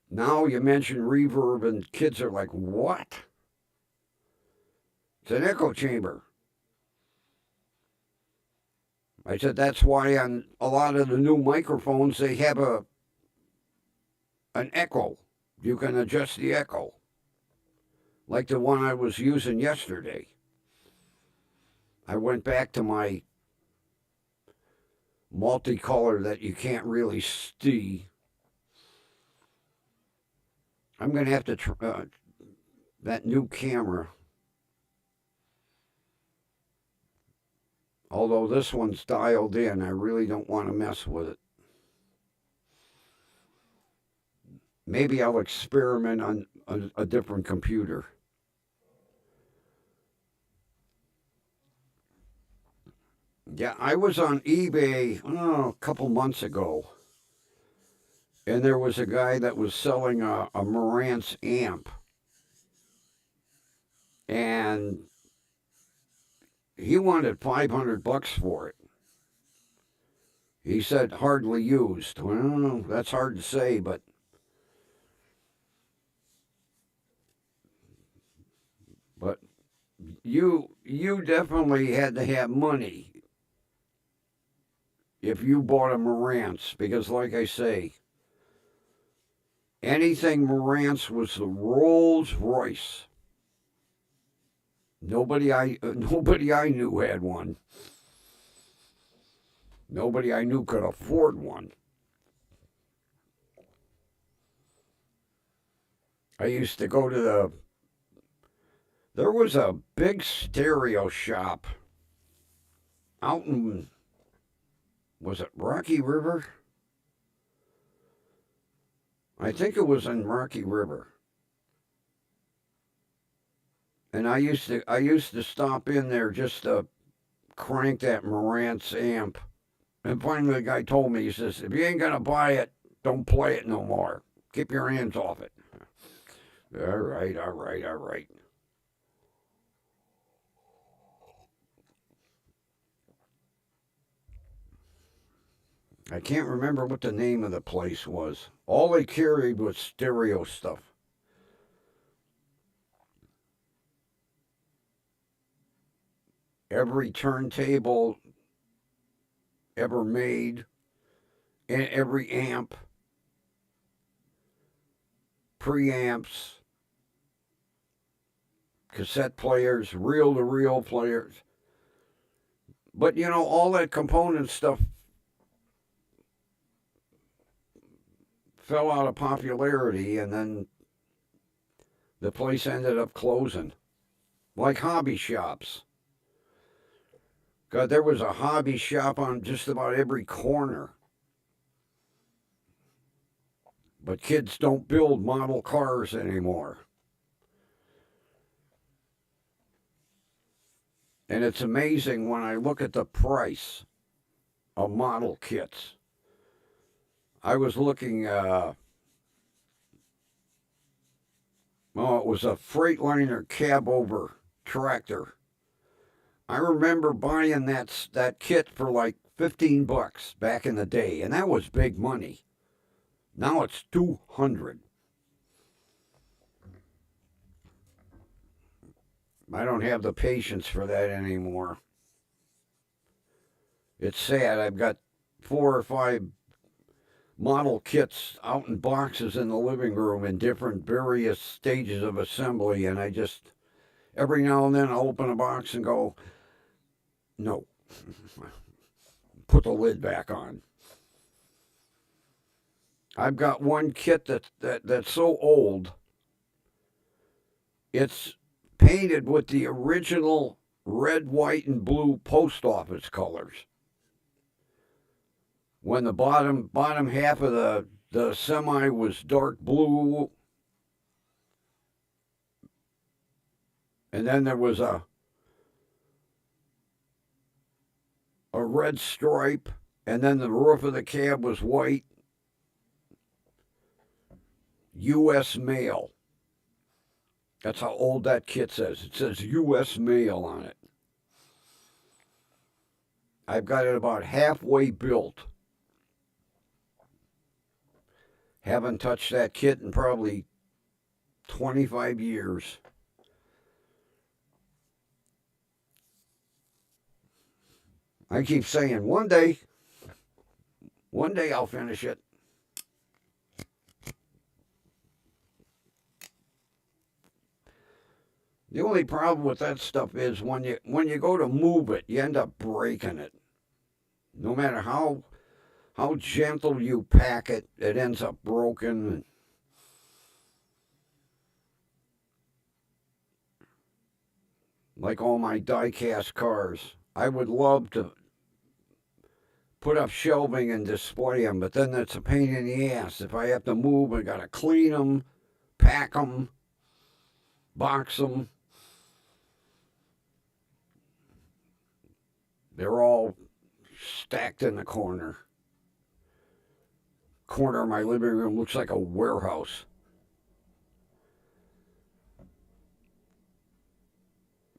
[SPEAKER 1] Now you mention reverb and kids are like, what? It's an echo chamber. I said that's why on a lot of the new microphones they have an echo. You can adjust the echo. Like the one I was using yesterday. I went back to my multicolor that you can't really see. I'm going to have to that new camera. Although this one's dialed in, I really don't want to mess with it. Maybe I'll experiment on a different computer. Yeah, I was on eBay a couple months ago, and there was a guy that was selling a Marantz amp, and he wanted $500 for it. He said hardly used. Well, that's hard to say, but you definitely had to have money if you bought a Marantz, because like I say, anything Marantz was the Rolls Royce. Nobody I knew had one. Nobody I knew could afford one. I used to go to there was a big stereo shop out in, was it Rocky River? I think it was in Rocky River. And I used to stop in there just to crank that Marantz amp. And finally the guy told me, he says, if you ain't gonna buy it, don't play it no more. Keep your hands off it. All right. I can't remember what the name of the place was. All they carried was stereo stuff. every turntable ever made, and every amp, preamps, cassette players, reel to reel players. But you know, all that component stuff fell out of popularity, and then the place ended up closing. Like hobby shops. God, there was a hobby shop on just about every corner. But kids don't build model cars anymore. And it's amazing when I look at the price of model kits. I was looking, it was a Freightliner cab over tractor. I remember buying that kit for like $15 back in the day, and that was big money. Now it's $200. I don't have the patience for that anymore. It's sad. I've got 4 or 5 model kits out in boxes in the living room in different various stages of assembly, and I just every now and then I'll open a box and go, no, put the lid back on. I've got one kit that's so old, it's painted with the original red, white, and blue post office colors. When the bottom half of the semi was dark blue, and then there was a red stripe, and then the roof of the cab was white. U.S. Mail. That's how old that kit says. It says U.S. Mail on it. I've got it about halfway built. Haven't touched that kit in probably 25 years. I keep saying one day I'll finish it. The only problem with that stuff is when you go to move it, you end up breaking it. No matter how gentle you pack it, it ends up broken. Like all my die-cast cars, I would love to put up shelving and display them, but then that's a pain in the ass. If I have to move, I gotta clean them, pack them, box them. They're all stacked in the corner. Corner of my living room looks like a warehouse.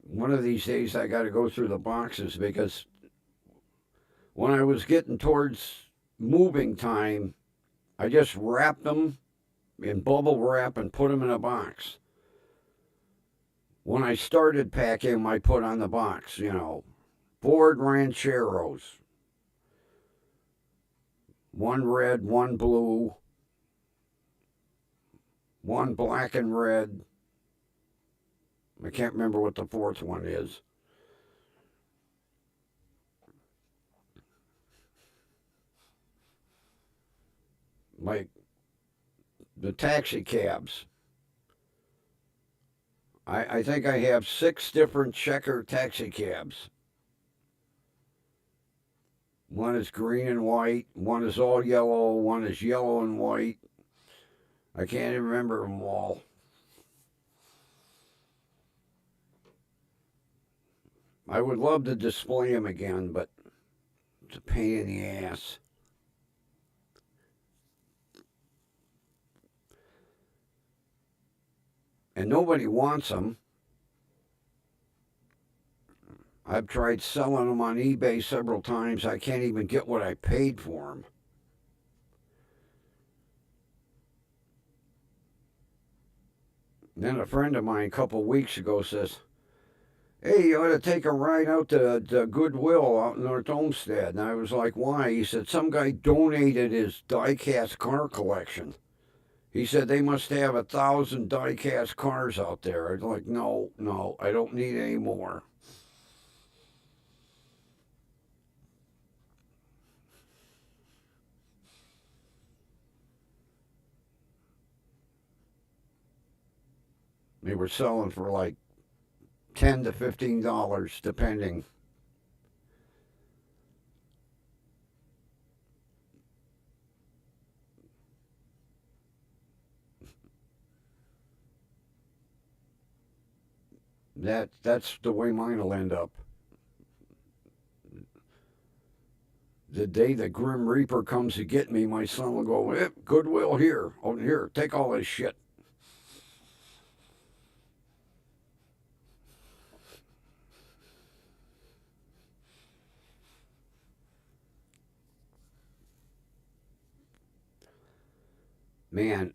[SPEAKER 1] One of these days I got to go through the boxes because when I was getting towards moving time, I just wrapped them in bubble wrap and put them in a box. When I started packing them, I put on the box, Ford Rancheros. One red, one blue, one black and red. I can't remember what the fourth one is. Like the taxi cabs. I think I have 6 different checker taxi cabs. One is green and white, one is all yellow, one is yellow and white. I can't even remember them all. I would love to display them again, but it's a pain in the ass. And nobody wants them. I've tried selling them on eBay several times. I can't even get what I paid for them. Then a friend of mine a couple weeks ago says, hey, you ought to take a ride out to Goodwill out in North Olmsted. And I was like, why? He said, some guy donated his die-cast car collection. He said they must have 1,000 die-cast cars out there. I was like, no, no, I don't need any more. They were selling for like $10 to $15, depending. That's the way mine'll end up. The day the Grim Reaper comes to get me, my son will go, Goodwill here. Oh, here, take all this shit. Man,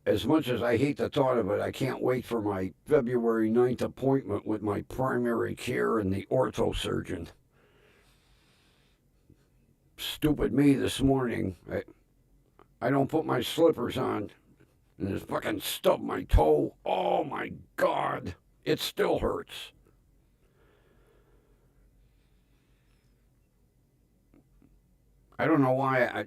[SPEAKER 1] as much as I hate the thought of it, I can't wait for my February 9th appointment with my primary care and the ortho surgeon. Stupid me this morning. I don't put my slippers on and just fucking stubbed my toe. Oh my God. It still hurts. I don't know why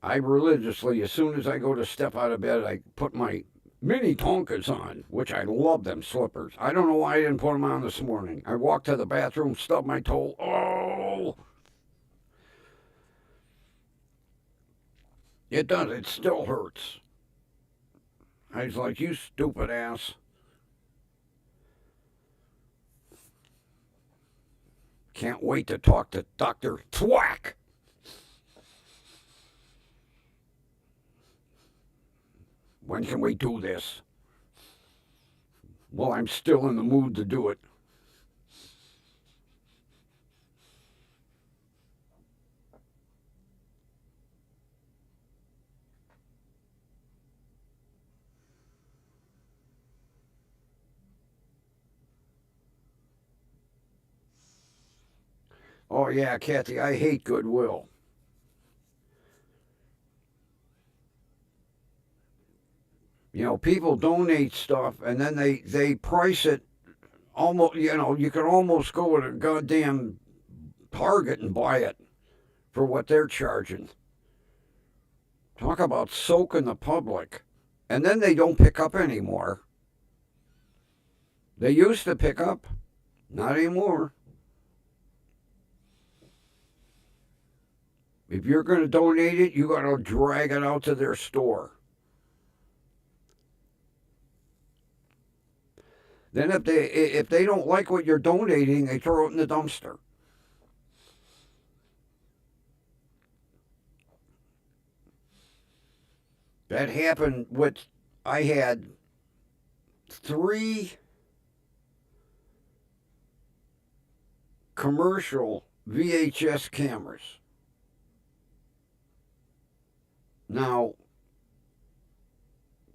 [SPEAKER 1] I religiously, as soon as I go to step out of bed, I put my mini Tonkas on, which I love them slippers. I don't know why I didn't put them on this morning. I walked to the bathroom, stubbed my toe. Oh, it does. It still hurts. I was like, you stupid ass. Can't wait to talk to Dr. Thwack. When can we do this? Well, I'm still in the mood to do it. Oh, yeah, Kathy, I hate Goodwill. You know, people donate stuff and then they price it almost, you can almost go to a goddamn Target and buy it for what they're charging. Talk about soaking the public. And then they don't pick up anymore. They used to pick up, not anymore. If you're going to donate it, you got to drag it out to their store. Then if they don't like what you're donating, they throw it in the dumpster. That happened with I had 3 commercial VHS cameras. Now,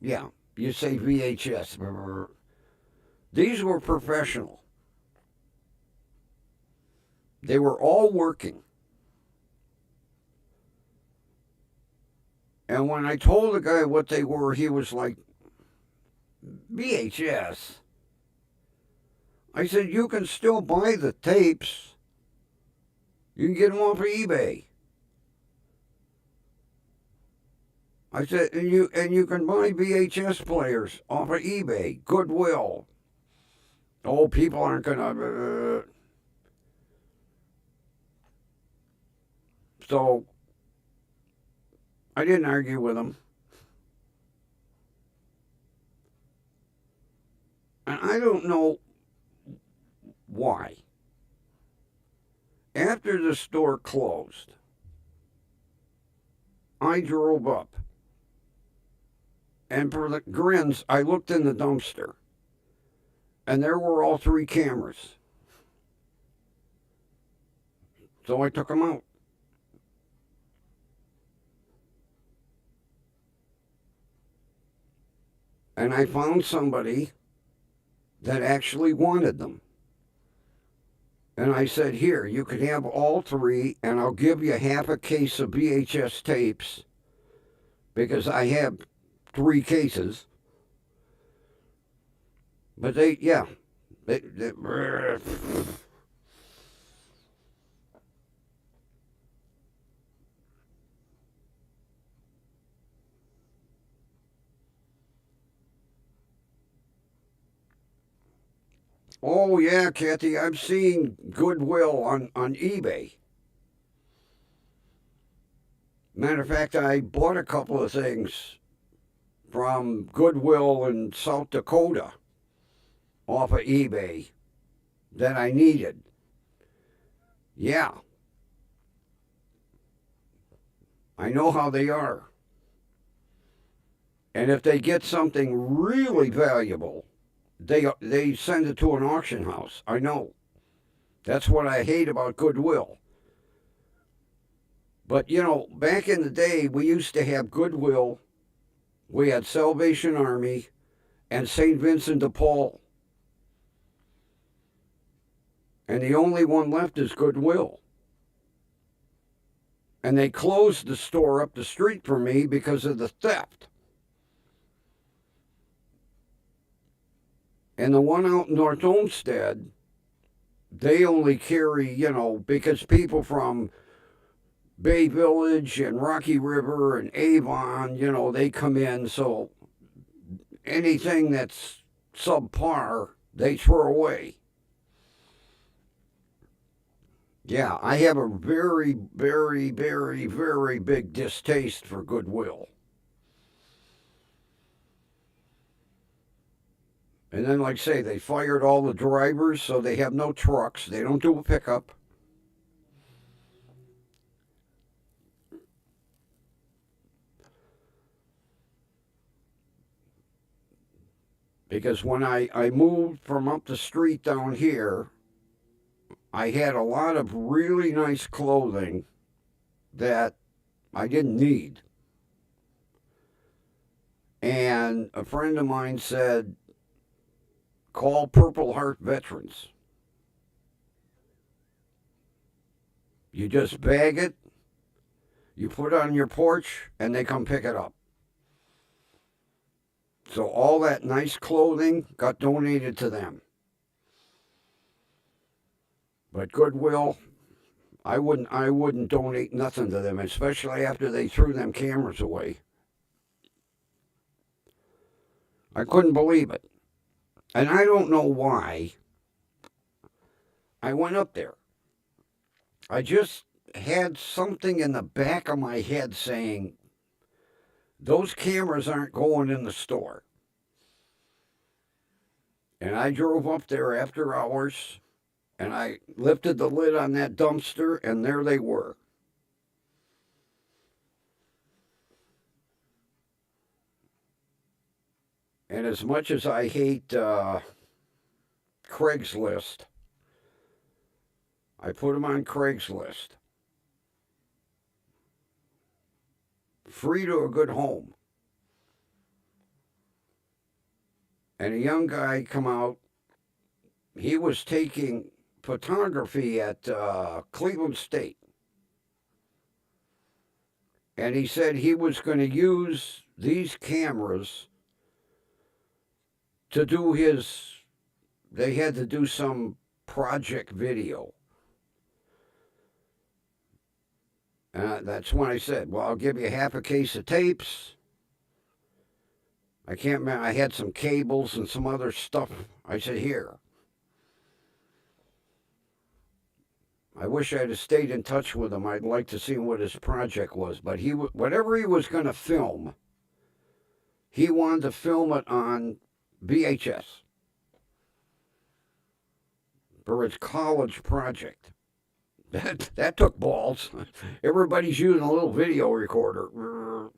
[SPEAKER 1] yeah, you say VHS. These were professional. They were all working. And when I told the guy what they were, he was like, VHS? I said, you can still buy the tapes. You can get them off of eBay. I said, and you can buy VHS players off of eBay, Goodwill. Oh, people aren't gonna. So I didn't argue with him, and I don't know why. After the store closed, I drove up, and for the grins, I looked in the dumpster, and there were all 3 cameras. So I took them out. And I found somebody that actually wanted them. And I said, here, you can have all three, and I'll give you half a case of VHS tapes because I have 3 cases. But they oh yeah, Kathy, I've seen Goodwill on eBay. Matter of fact, I bought a couple of things from Goodwill in South Dakota off of eBay that I needed. Yeah, I know how they are. And if they get something really valuable, they send it to an auction house. I know. That's what I hate about Goodwill. But back in the day, we used to have Goodwill. We had Salvation Army and St. Vincent de Paul. And the only one left is Goodwill. And they closed the store up the street from me because of the theft. And the one out in North Olmsted, they only carry, because people from Bay Village and Rocky River and Avon, they come in. So anything that's subpar, they throw away. Yeah, I have a very, very, very, very big distaste for Goodwill. And then, like I say, they fired all the drivers, so they have no trucks. They don't do a pickup. Because when I moved from up the street down here, I had a lot of really nice clothing that I didn't need. And a friend of mine said, call Purple Heart Veterans. You just bag it, you put it on your porch, and they come pick it up. So all that nice clothing got donated to them. But Goodwill, I wouldn't donate nothing to them, especially after they threw them cameras away. I couldn't believe it. And I don't know why I went up there. I just had something in the back of my head saying, those cameras aren't going in the store. And I drove up there after hours and I lifted the lid on that dumpster, and there they were. And as much as I hate Craigslist, I put them on Craigslist. Free to a good home. And a young guy come out. He was taking photography at Cleveland State. And he said he was going to use these cameras to do they had to do some project video. That's when I said, well, I'll give you half a case of tapes. I can't remember. I had some cables and some other stuff. I said, here. I wish I'd have stayed in touch with him. I'd like to see what his project was. But whatever he was going to film, he wanted to film it on VHS for his college project. That took balls. Everybody's using a little video recorder.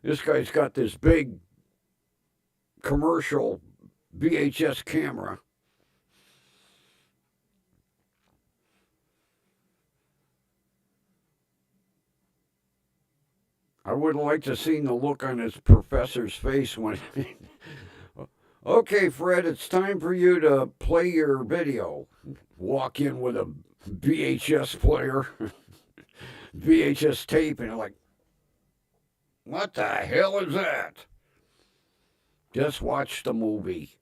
[SPEAKER 1] This guy's got this big commercial VHS camera. I would have liked to have seen the look on his professor's face when Okay, Fred, it's time for you to play your video. Walk in with a VHS player, VHS tape, and you're like, what the hell is that? Just watch the movie.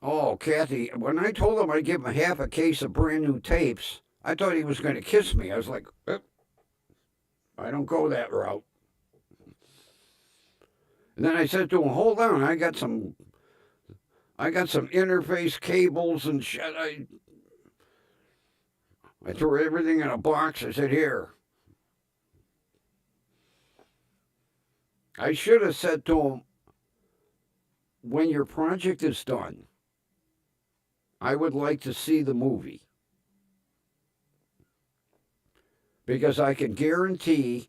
[SPEAKER 1] Oh, Kathy, when I told him I'd give him half a case of brand new tapes, I thought he was going to kiss me. I was like, I don't go that route. And then I said to him, hold on, I got some interface cables and shit. I threw everything in a box. I said, here. I should have said to him, when your project is done, I would like to see the movie. Because I can guarantee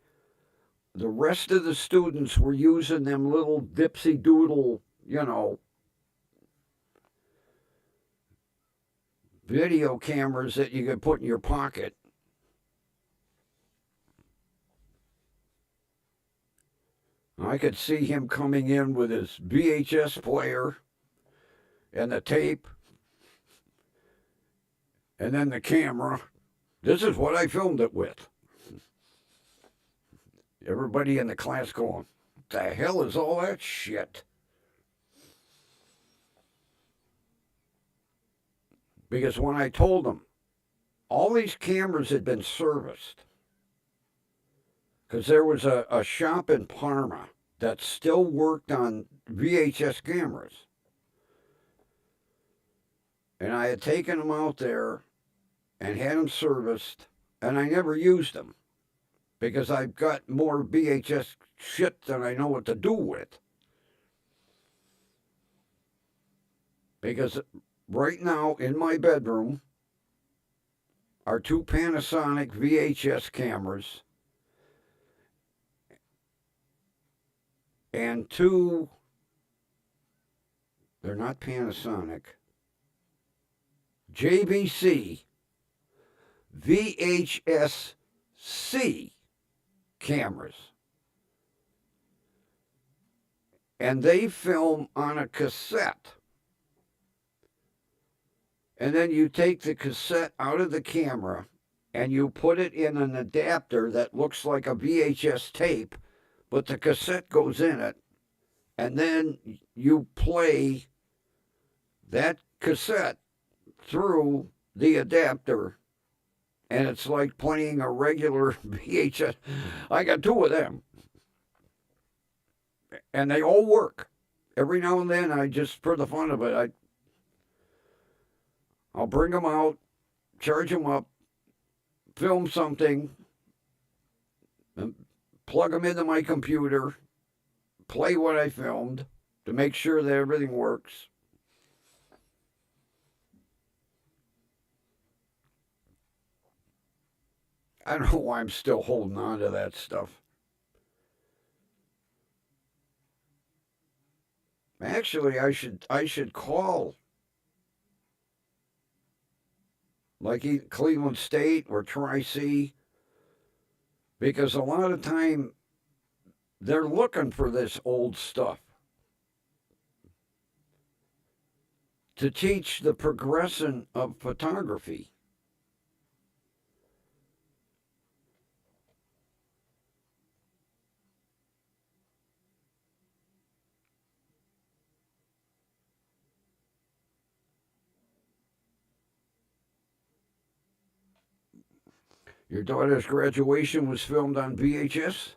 [SPEAKER 1] the rest of the students were using them little dipsy doodle, video cameras that you could put in your pocket. I could see him coming in with his VHS player and the tape and then the camera. This is what I filmed it with. Everybody in the class going, what the hell is all that shit? Because when I told them, all these cameras had been serviced. Because there was a shop in Parma that still worked on VHS cameras. And I had taken them out there and had them serviced, and I never used them because I've got more VHS shit than I know what to do with. Because right now in my bedroom are two Panasonic VHS cameras and two, they're not Panasonic, JVC VHS-C cameras. And they film on a cassette. And then you take the cassette out of the camera and you put it in an adapter that looks like a VHS tape, but the cassette goes in it. And then you play that cassette through the adapter, and it's like playing a regular VHS. I got two of them, and they all work. Every now and then, I just, for the fun of it, I'll bring them out, charge them up, film something, and plug them into my computer, play what I filmed to make sure that everything works. I don't know why I'm still holding on to that stuff. Actually, I should call like Cleveland State or Tri-C, because a lot of time they're looking for this old stuff to teach the progression of photography. Your daughter's graduation was filmed on VHS?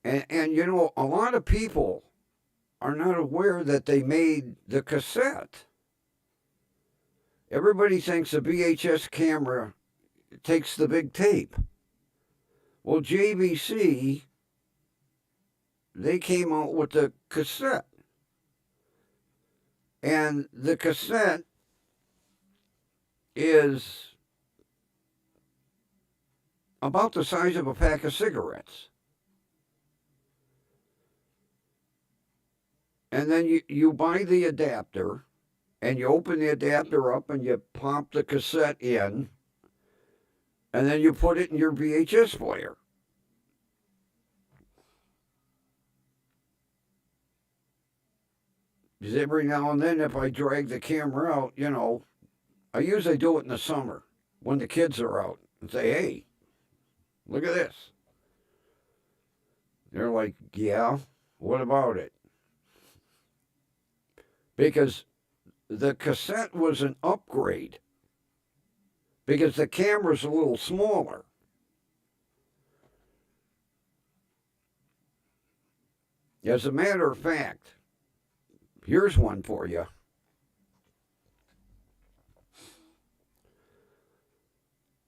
[SPEAKER 1] And you know, a lot of people are not aware that they made the cassette. Everybody thinks a VHS camera takes the big tape. Well, JVC, they came out with the cassette. And the cassette is about the size of a pack of cigarettes. And then you buy the adapter, and you open the adapter up and you pop the cassette in, and then you put it in your VHS player. Because every now and then, if I drag the camera out, I usually do it in the summer when the kids are out and say, hey, look at this. They're like, yeah, what about it? Because the cassette was an upgrade. Because the camera's a little smaller. As a matter of fact, here's one for you.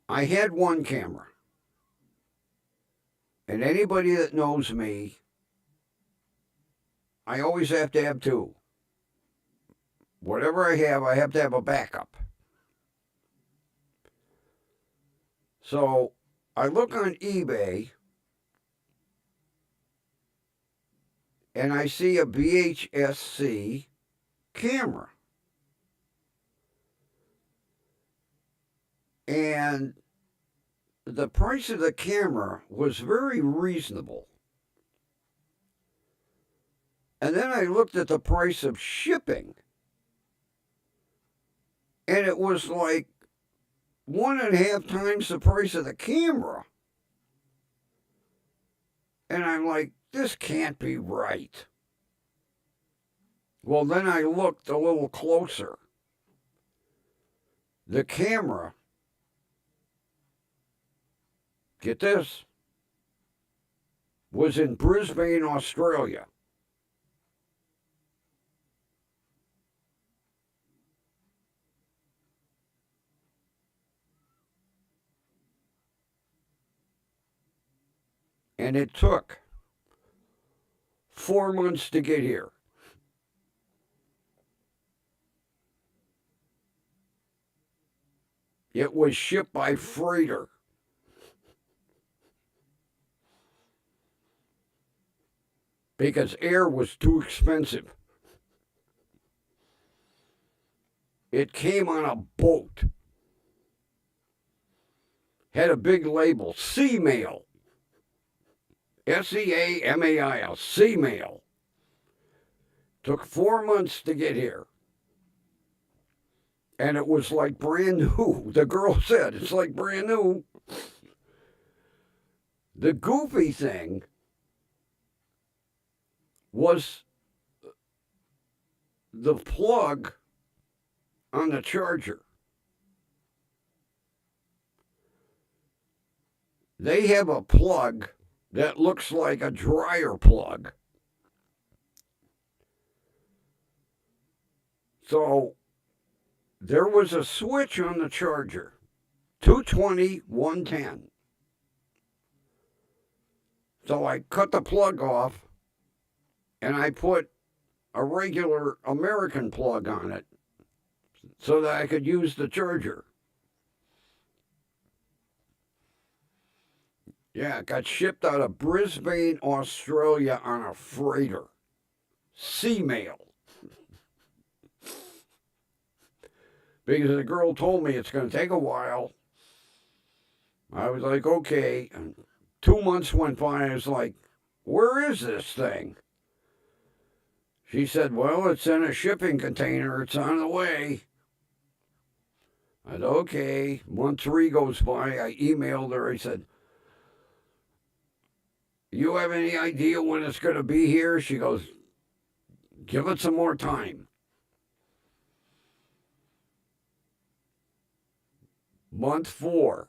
[SPEAKER 1] I had one camera. And anybody that knows me, I always have to have two. Whatever I have to have a backup. So I look on eBay and I see a VHS-C camera. And the price of the camera was very reasonable. And then I looked at the price of shipping. And it was like 1.5 times the price of the camera. And I'm like, this can't be right. Well, then I looked a little closer. The camera, get this, was in Brisbane, Australia. And it took 4 months to get here. It was shipped by freighter. Because air was too expensive. It came on a boat. Had a big label, sea mail. S-E-A-M-A-I-L, sea mail. Took 4 months to get here. And it was like brand new. The girl said, it's like brand new. The goofy thing was the plug on the charger. They have a plug that looks like a dryer plug. So there was a switch on the charger, 220, 110. So I cut the plug off and I put a regular American plug on it so that I could use the charger. Yeah, it got shipped out of Brisbane, Australia on a freighter. Sea mail. Because the girl told me it's going to take a while. I was like, okay. And 2 months went by. I was like, where is this thing? She said, well, it's in a shipping container. It's on the way. I said, okay. Month 3 goes by. I emailed her. I said, you have any idea when it's going to be here? She goes, give it some more time. Month 4.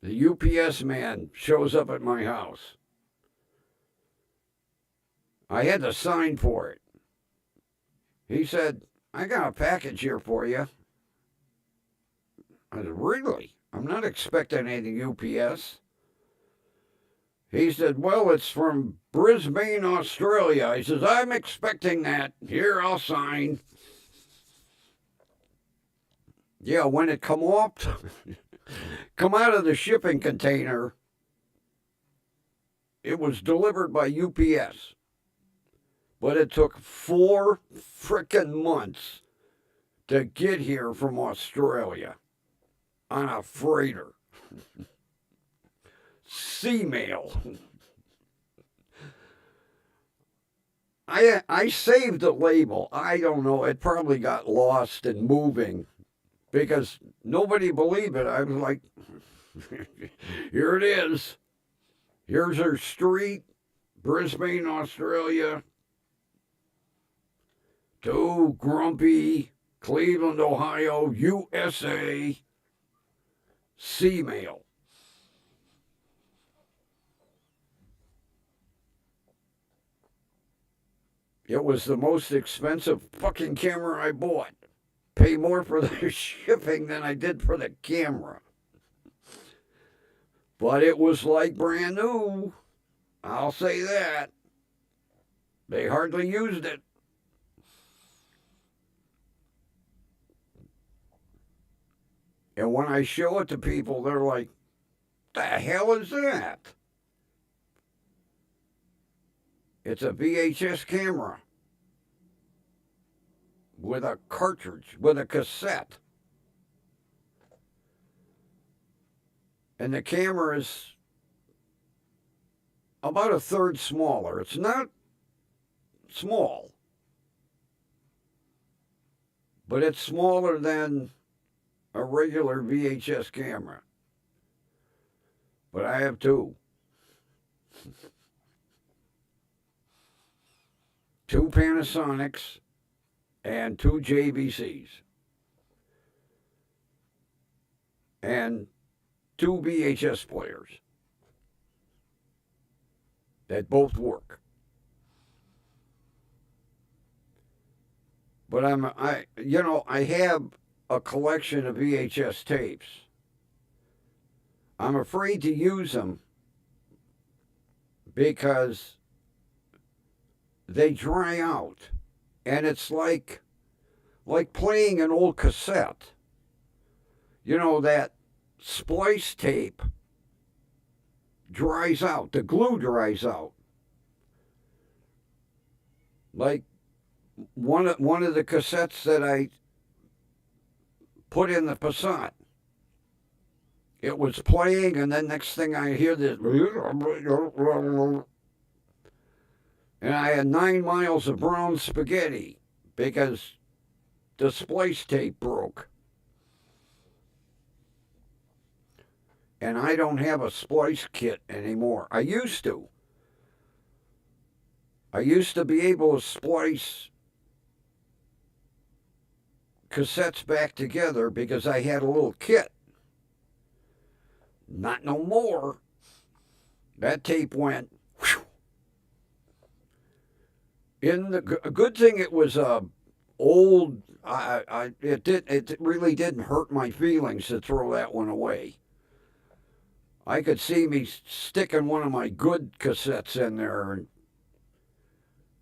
[SPEAKER 1] The UPS man shows up at my house. I had to sign for it. He said, I got a package here for you. I said, really? I'm not expecting anything UPS. He said, well, it's from Brisbane, Australia. He says, I'm expecting that. Here, I'll sign. Yeah, when it come out of the shipping container, it was delivered by UPS. But it took 4 frickin' months to get here from Australia on a freighter. Sea mail. I saved the label. I don't know. It probably got lost in moving because nobody believed it. I was like, here it is. Here's her street, Brisbane, Australia, to Grumpy, Cleveland, Ohio, USA, sea mail. It was the most expensive fucking camera I bought. Pay more for the shipping than I did for the camera. But it was like brand new. I'll say that. They hardly used it. And when I show it to people, they're like, the hell is that? It's a VHS camera with a cartridge, with a cassette. And the camera is about a third smaller. It's not small, but it's smaller than a regular VHS camera. But I have two. Two Panasonics and two JVCs. And two VHS players that both work. But I have a collection of VHS tapes. I'm afraid to use them because they dry out, and it's like playing an old cassette. You know, that splice tape dries out, the glue dries out. Like one of the cassettes that I put in the Passat. It was playing, and then next thing I hear this, and I had 9 miles of brown spaghetti because the splice tape broke. And I don't have a splice kit anymore. I used to. I used to be able to splice cassettes back together because I had a little kit. Not no more. That tape went. Whew. A good thing it was old. It really didn't hurt my feelings to throw that one away. I could see me sticking one of my good cassettes in there and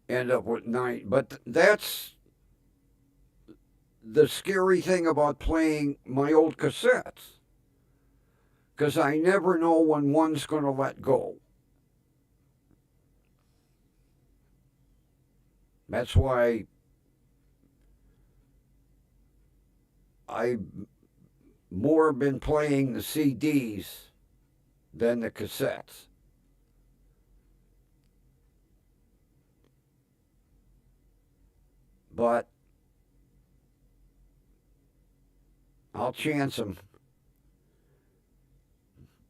[SPEAKER 1] end up with 9. But that's the scary thing about playing my old cassettes. Because I never know when one's going to let go. That's why I've more been playing the CDs than the cassettes. But I'll chance them.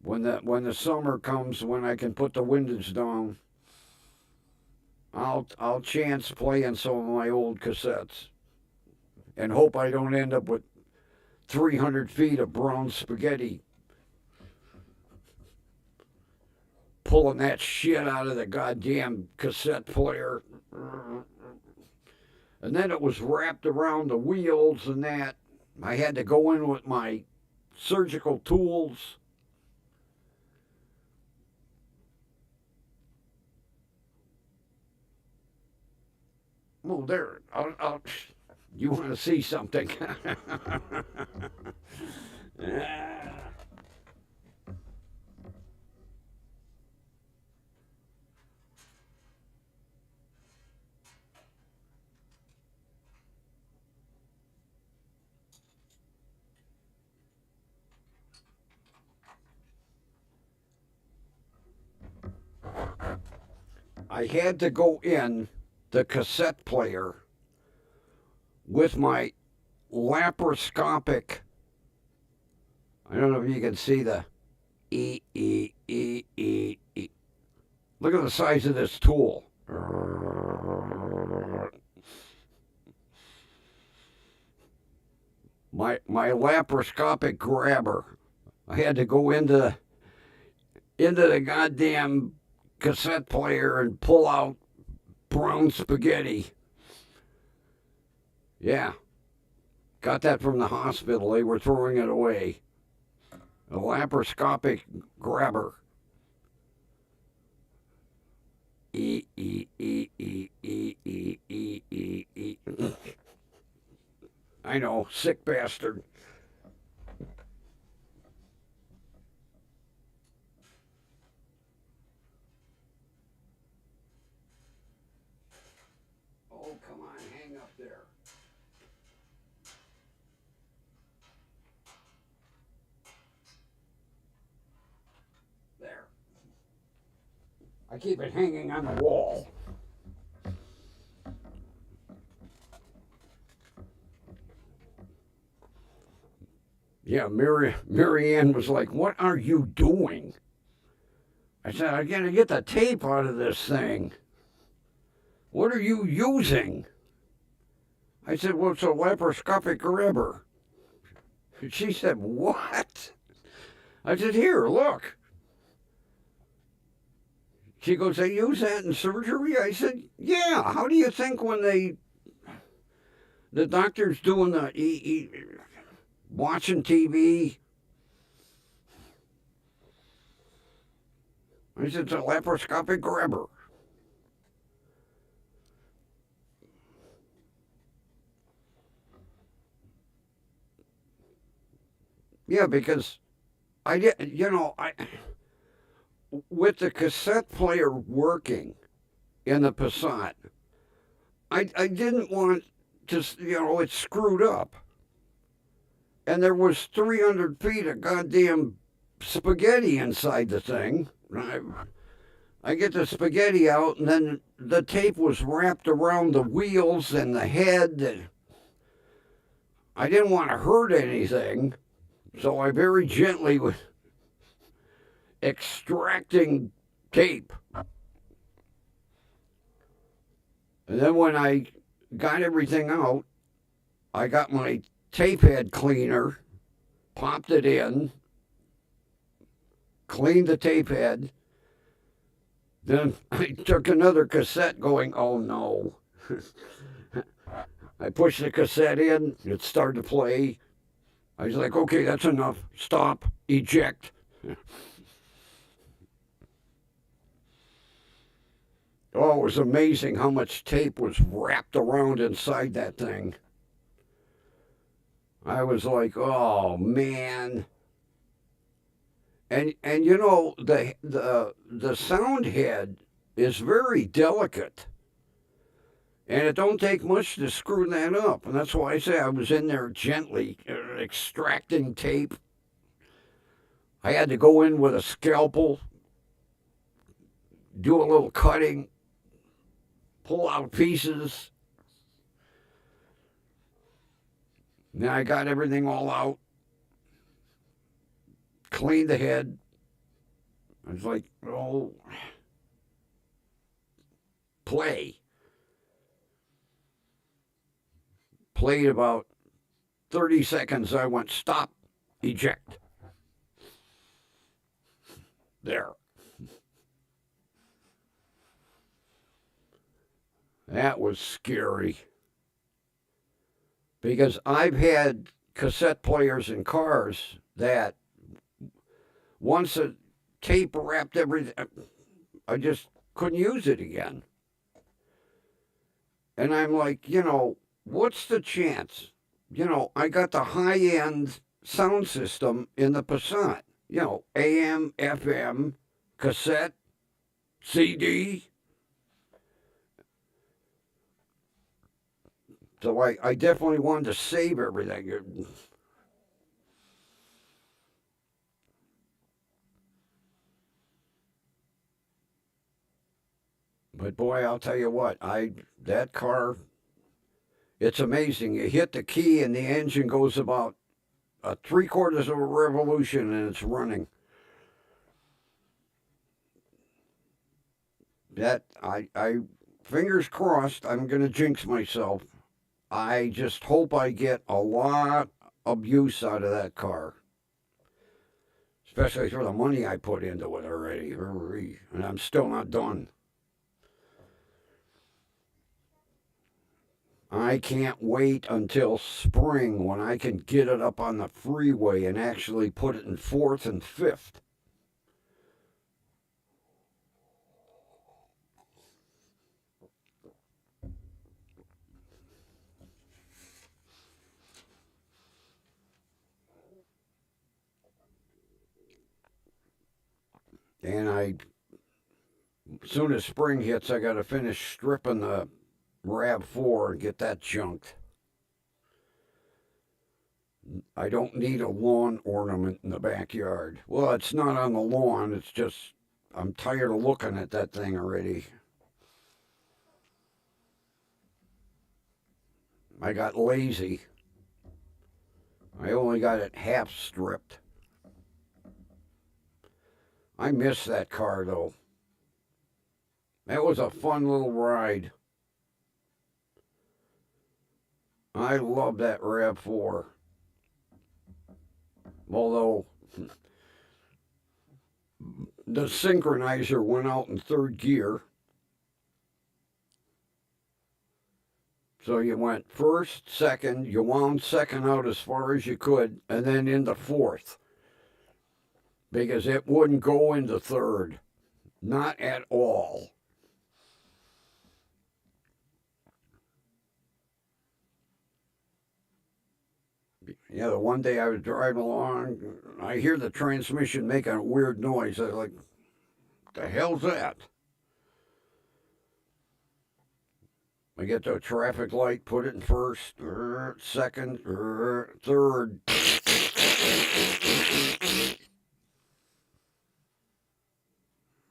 [SPEAKER 1] When the summer comes, when I can put the windows down, I'll chance playing some of my old cassettes, and hope I don't end up with 300 feet of brown spaghetti pulling that shit out of the goddamn cassette player. And then it was wrapped around the wheels and that. I had to go in with my surgical tools. Oh, there. You want to see something? I had to go in the cassette player with my laparoscopic. I don't know if you can see the E E E E E. Look at the size of this tool. My laparoscopic grabber. I had to go into the goddamn cassette player and pull out brown spaghetti. Yeah. Got that from the hospital. They were throwing it away. A laparoscopic grabber. E E E E E E E E E. I know, sick bastard. Oh, come on, hang up there. There. I keep it hanging on the wall. Yeah, Mary Ann was like, "What are you doing?" I said, "I gotta get the tape out of this thing. What are you using?" I said, "Well, it's a laparoscopic grabber." She said, "What?" I said, "Here, look." She goes, "They use that in surgery?" I said, "Yeah. How do you think when the doctor's doing watching TV?" I said, "It's a laparoscopic grabber." Yeah, because I did, with the cassette player working in the Passat, I didn't want to, it's screwed up. And there was 300 feet of goddamn spaghetti inside the thing. I get the spaghetti out, and then the tape was wrapped around the wheels and the head. I didn't want to hurt anything, so I very gently was extracting tape. And then when I got everything out, I got my tape head cleaner, popped it in, cleaned the tape head. Then I took another cassette going, oh no. I pushed the cassette in, it started to play. I was like, okay, that's enough. Stop, eject. Oh, it was amazing how much tape was wrapped around inside that thing. I was like, oh man. And the sound head is very delicate. And it don't take much to screw that up. And that's why I say I was in there gently extracting tape. I had to go in with a scalpel, do a little cutting, pull out pieces. Then I got everything all out, cleaned the head. I was like, oh, play. Played about 30 seconds. I went, stop, eject. There. That was scary. Because I've had cassette players in cars that once a tape wrapped everything, I just couldn't use it again. And I'm like, what's the chance? I got the high end sound system in the Passat, AM, FM, cassette, CD. So I definitely wanted to save everything. But boy, I'll tell you what, that car, it's amazing. You hit the key and the engine goes about a 3/4 of a revolution and it's running. I fingers crossed, I'm going to jinx myself. I just hope I get a lot of use out of that car. Especially for the money I put into it already. And I'm still not done. I can't wait until spring when I can get it up on the freeway and actually put it in fourth and fifth. And as soon as spring hits, I got to finish stripping the RAV4 and get that junked. I don't need a lawn ornament in the backyard. Well, it's not on the lawn. It's just I'm tired of looking at that thing already. I got lazy. I only got it half stripped. I miss that car though. That was a fun little ride. I love that RAV4. Although the synchronizer went out in third gear. So you went first, second, you wound second out as far as you could, and then into fourth. Because it wouldn't go into third. Not at all. Yeah, the one day I was driving along, I hear the transmission making a weird noise. I was like, what the hell's that? I get to a traffic light, put it in first, second, third.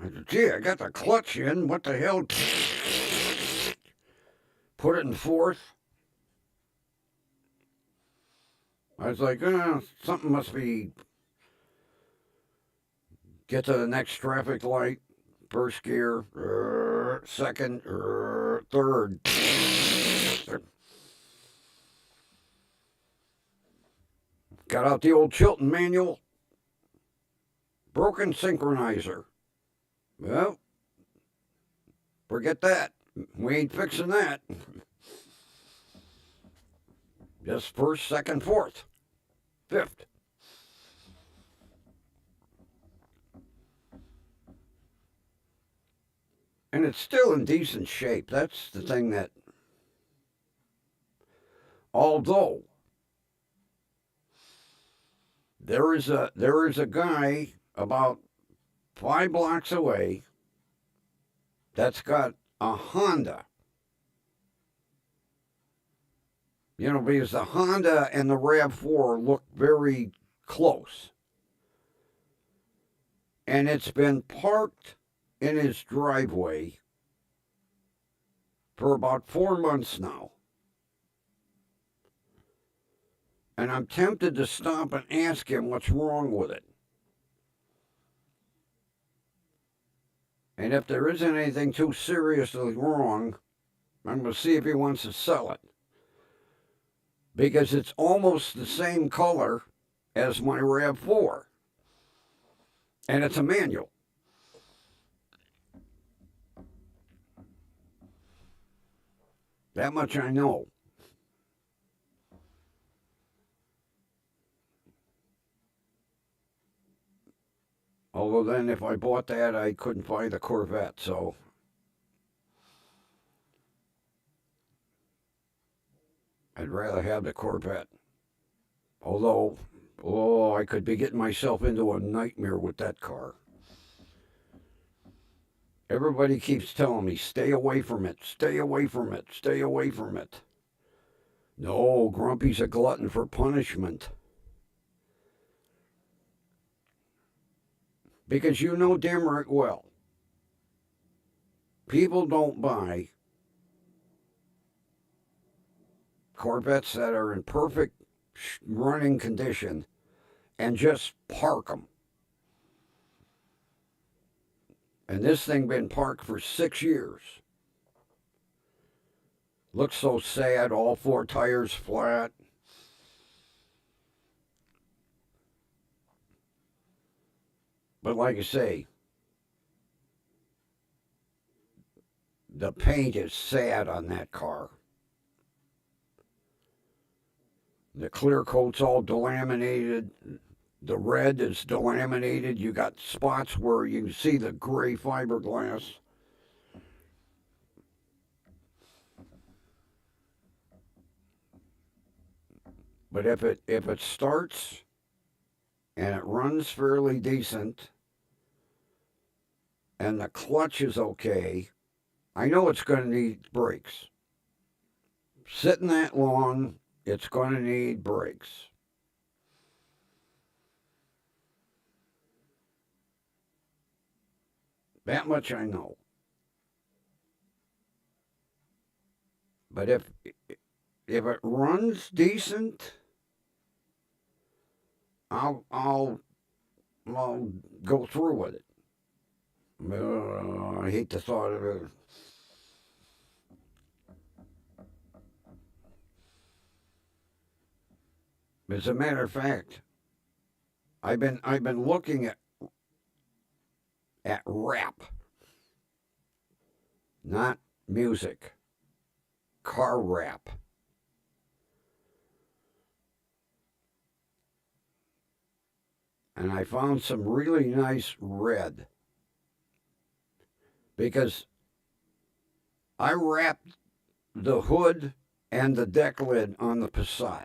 [SPEAKER 1] I said, gee, I got the clutch in. What the hell? Put it in fourth. I was like, something must be. Get to the next traffic light, first gear, second, third. Got out the old Chilton manual. Broken synchronizer. Well, forget that. We ain't fixing that. Just first, second, fourth, fifth. And it's still in decent shape. That's the thing that, although there is a guy about 5 blocks away that's got a Honda. You know, because the Honda and the RAV4 look very close. And it's been parked in his driveway for about 4 months now. And I'm tempted to stop and ask him what's wrong with it. And if there isn't anything too seriously wrong, I'm going to see if he wants to sell it. Because it's almost the same color as my RAV4. And it's a manual. That much I know. Although then if I bought that, I couldn't buy the Corvette, so. I'd rather have the Corvette. Although, I could be getting myself into a nightmare with that car. Everybody keeps telling me, stay away from it, stay away from it, stay away from it. No, Grumpy's a glutton for punishment. Because you know damn right well, People don't buy Corvettes that are in perfect running condition and just park them. And this thing been parked for 6 years. Looks so sad, all four tires flat. But like I say, the paint is sad on that car. The clear coat's all delaminated. The red is delaminated. You got spots where you can see the gray fiberglass. But if it starts and it runs fairly decent and the clutch is okay, I know it's going to need brakes. Sitting that long, it's going to need brakes. That much I know. But if it runs decent, I'll go through with it. I hate the thought of it. As a matter of fact, I've been looking at rap, not music, car rap. And I found some really nice red because I wrapped the hood and the deck lid on the Passat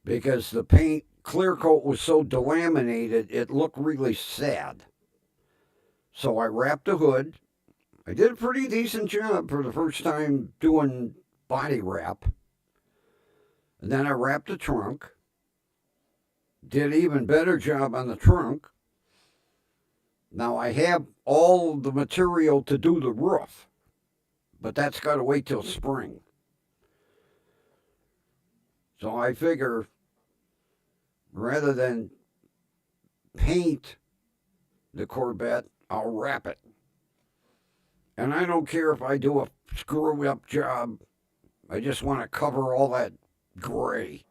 [SPEAKER 1] because the paint clear coat was so delaminated it looked really sad. So I wrapped the hood. I did a pretty decent job for the first time doing body wrap. And then I wrapped the trunk. Did an even better job on the trunk. Now I have all the material to do the roof, but that's got to wait till spring. So I figure rather than paint the Corvette, I'll wrap it. And I don't care if I do a screw up job. I just want to cover all that gray.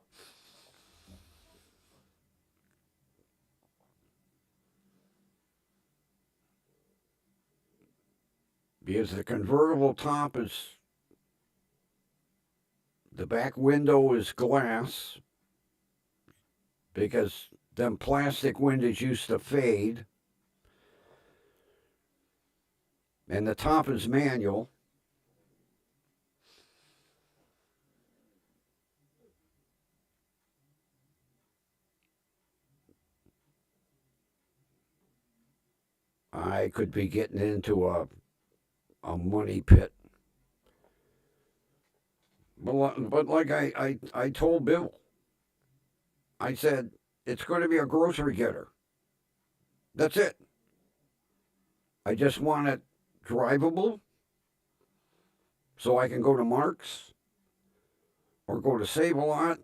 [SPEAKER 1] Because the convertible top is, the back window is glass because them plastic windows used to fade. And the top is manual. I could be getting into a money pit. But like I told Bill, I said, it's going to be a grocery getter. That's it. I just want it drivable so I can go to Mark's or go to Save-A-Lot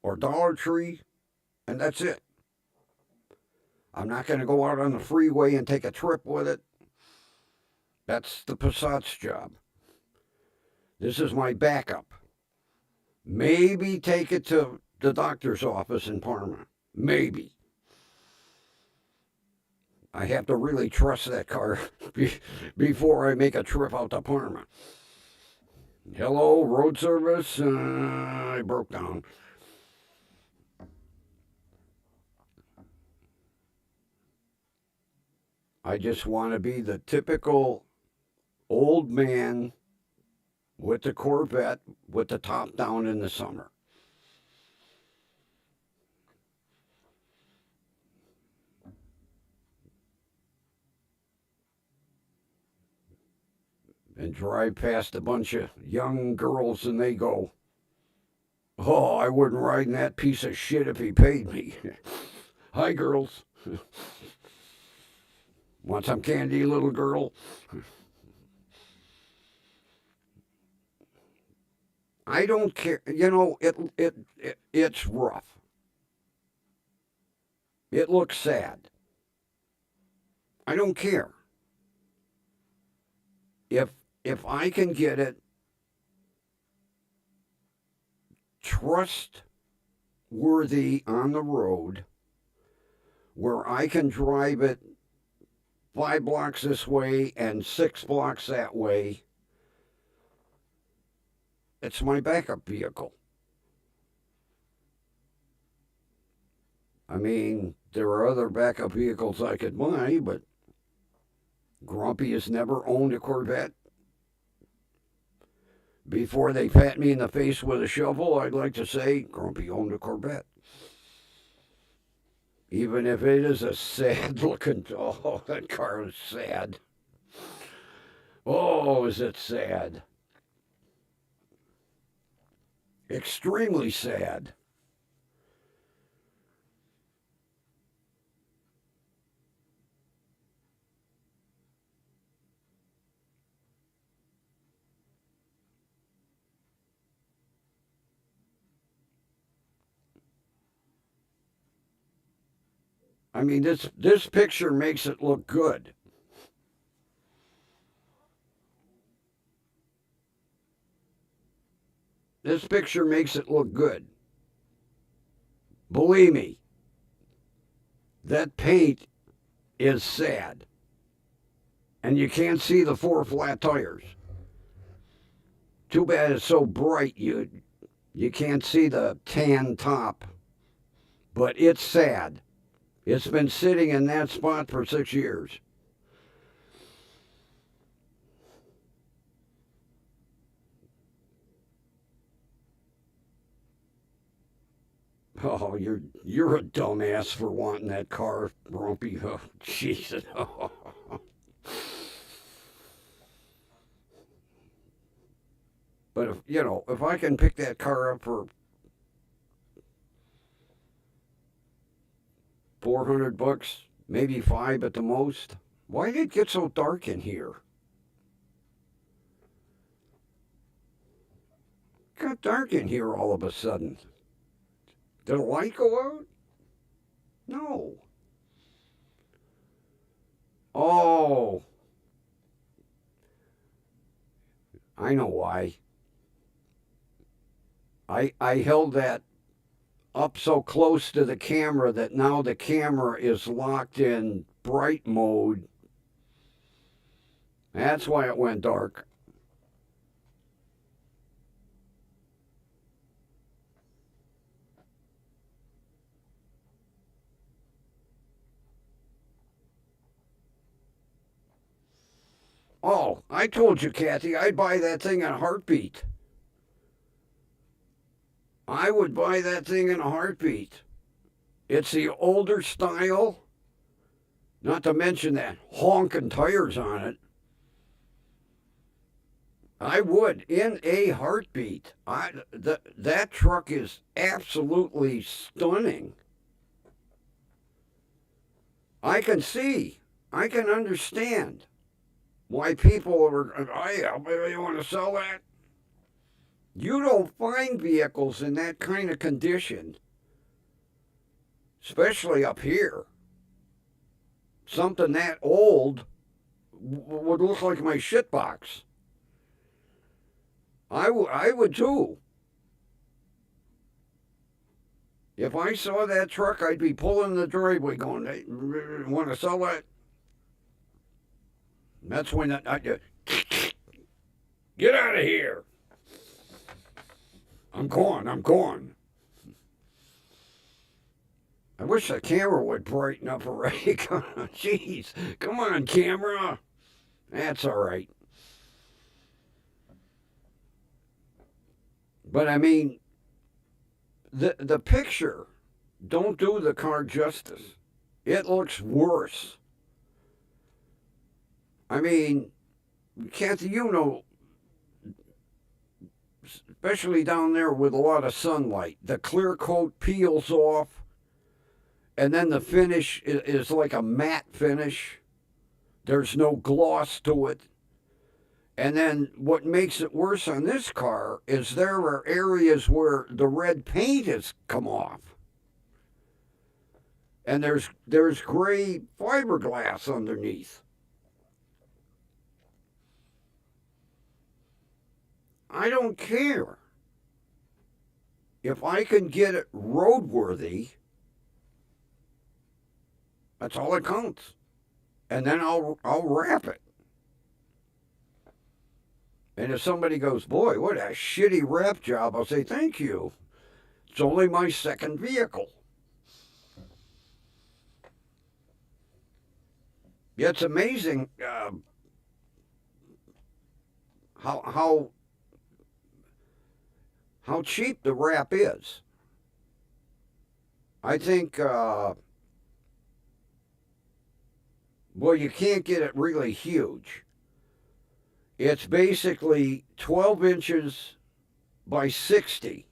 [SPEAKER 1] or Dollar Tree, and that's it. I'm not going to go out on the freeway and take a trip with it. That's the Passat's job. This is my backup. Maybe take it to the doctor's office in Parma. Maybe. I have to really trust that car before I make a trip out to Parma. Hello, road service. I broke down. I just want to be the typical old man with the Corvette with the top down in the summer. And drive past a bunch of young girls and they go, oh, I wouldn't ride in that piece of shit if he paid me. Hi, girls. Want some candy, little girl? I don't care. You know, it's rough. It looks sad. I don't care. If if I can get it trustworthy on the road where I can drive it 5 blocks this way and 6 blocks that way, it's my backup vehicle. I mean, there are other backup vehicles I could buy, but Grumpy has never owned a Corvette. Before they pat me in the face with a shovel, I'd like to say Grumpy owned a Corvette. Even if it is a sad looking, oh, that car is sad. Oh, is it sad? Extremely sad. I mean, this picture makes it look good. This picture makes it look good. Believe me, that paint is sad. And you can't see the 4 flat tires. Too bad it's so bright you can't see the tan top. But it's sad. It's been sitting in that spot for 6 years. Oh, you're a dumbass for wanting that car, Grumpy. Oh, Jesus. Oh. But if I can pick that car up for $400, maybe $5 at the most. Why did it get so dark in here? It got dark in here all of a sudden. Did the light go out? No. Oh, I know why. I held that up so close to the camera that now the camera is locked in bright mode. That's why it went dark. Oh, I told you, Kathy, I'd buy that thing in a heartbeat. I would buy that thing in a heartbeat. It's the older style, not to mention that honking tires on it. I would in a heartbeat. That truck is absolutely stunning. I can see, I can understand why people are, you want to sell that? You don't find vehicles in that kind of condition, especially up here. Something that old would look like my shitbox. I would too. If I saw that truck, I'd be pulling the driveway going, hey, want to sell that? That's when I get out of here. I'm gone. I wish the camera would brighten up already. Jeez, come on, camera. That's all right. But I mean, the picture don't do the car justice. It looks worse. I mean, Kathy, especially down there with a lot of sunlight, the clear coat peels off, and then the finish is like a matte finish. There's no gloss to it. And then what makes it worse on this car is there are areas where the red paint has come off. And there's gray fiberglass underneath. I don't care. If I can get it roadworthy, that's all that counts. And then I'll wrap it. And if somebody goes, boy, what a shitty wrap job, I'll say, thank you. It's only my second vehicle. It's amazing how cheap the wrap is. I think, well, you can't get it really huge. It's basically 12 inches by 60.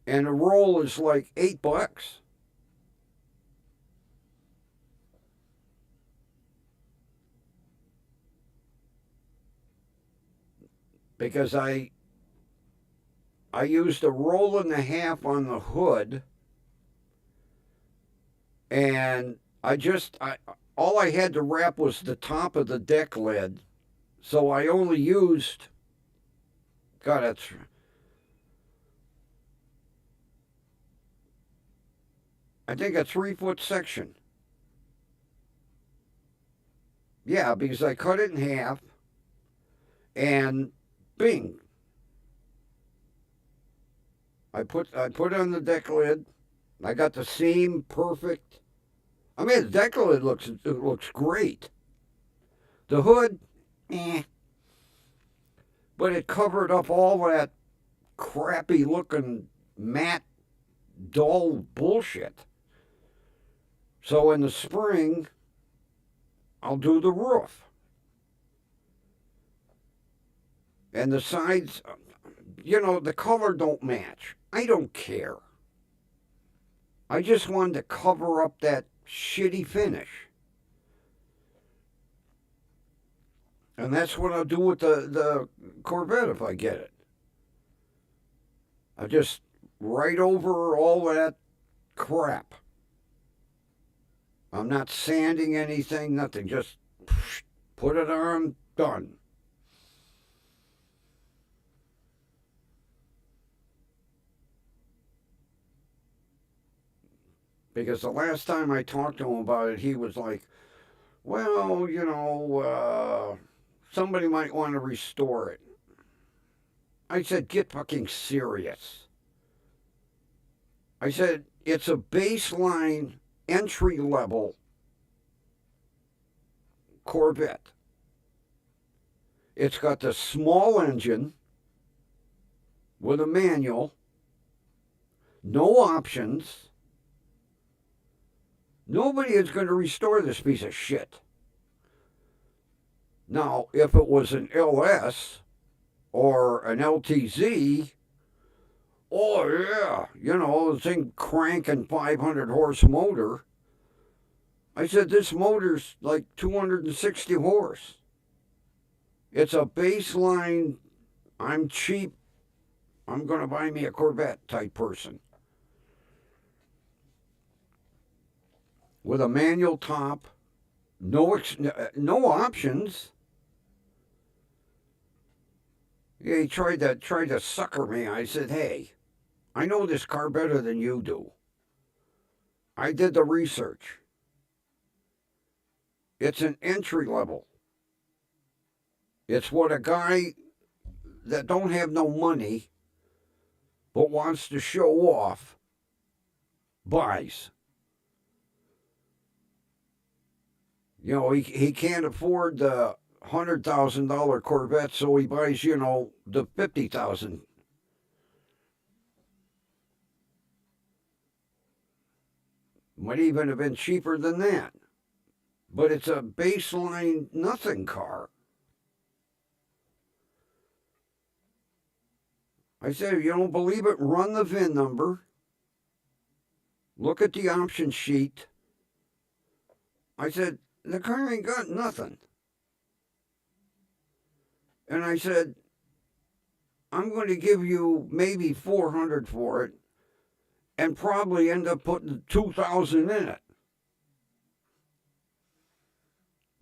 [SPEAKER 1] And a roll is like $8. Because I used a roll and a half on the hood, and all I had to wrap was the top of the deck lid, so I only used, God, I think a 3-foot section. Yeah, because I cut it in half, and bing. I put it on the deck lid. I got the seam perfect. I mean, the deck lid looks great. The hood, but it covered up all that crappy looking matte, dull bullshit. So in the spring, I'll do the roof. And the sides, the color don't match. I don't care. I just wanted to cover up that shitty finish. And that's what I'll do with the Corvette if I get it. I just write over all that crap. I'm not sanding anything, nothing. Just put it on, done. Because the last time I talked to him about it, he was like, well, somebody might want to restore it. I said, get fucking serious. I said, it's a baseline entry level Corvette. It's got the small engine with a manual, no options. Nobody is going to restore this piece of shit. Now, if it was an LS or an LTZ, oh yeah, the thing cranking 500 horse motor. I said, this motor's like 260 horse. It's a baseline, I'm cheap, I'm going to buy me a Corvette type person. With a manual top, no options. Yeah, he tried to sucker me. I said, hey, I know this car better than you do. I did the research. It's an entry level. It's what a guy that don't have no money but wants to show off buys. He can't afford the $100,000 Corvette, so he buys, the $50,000. Might even have been cheaper than that. But it's a baseline nothing car. I said, if you don't believe it, run the VIN number. Look at the option sheet. I said, the car ain't got nothing. And I said, I'm going to give you maybe 400 for it and probably end up putting 2,000 in it.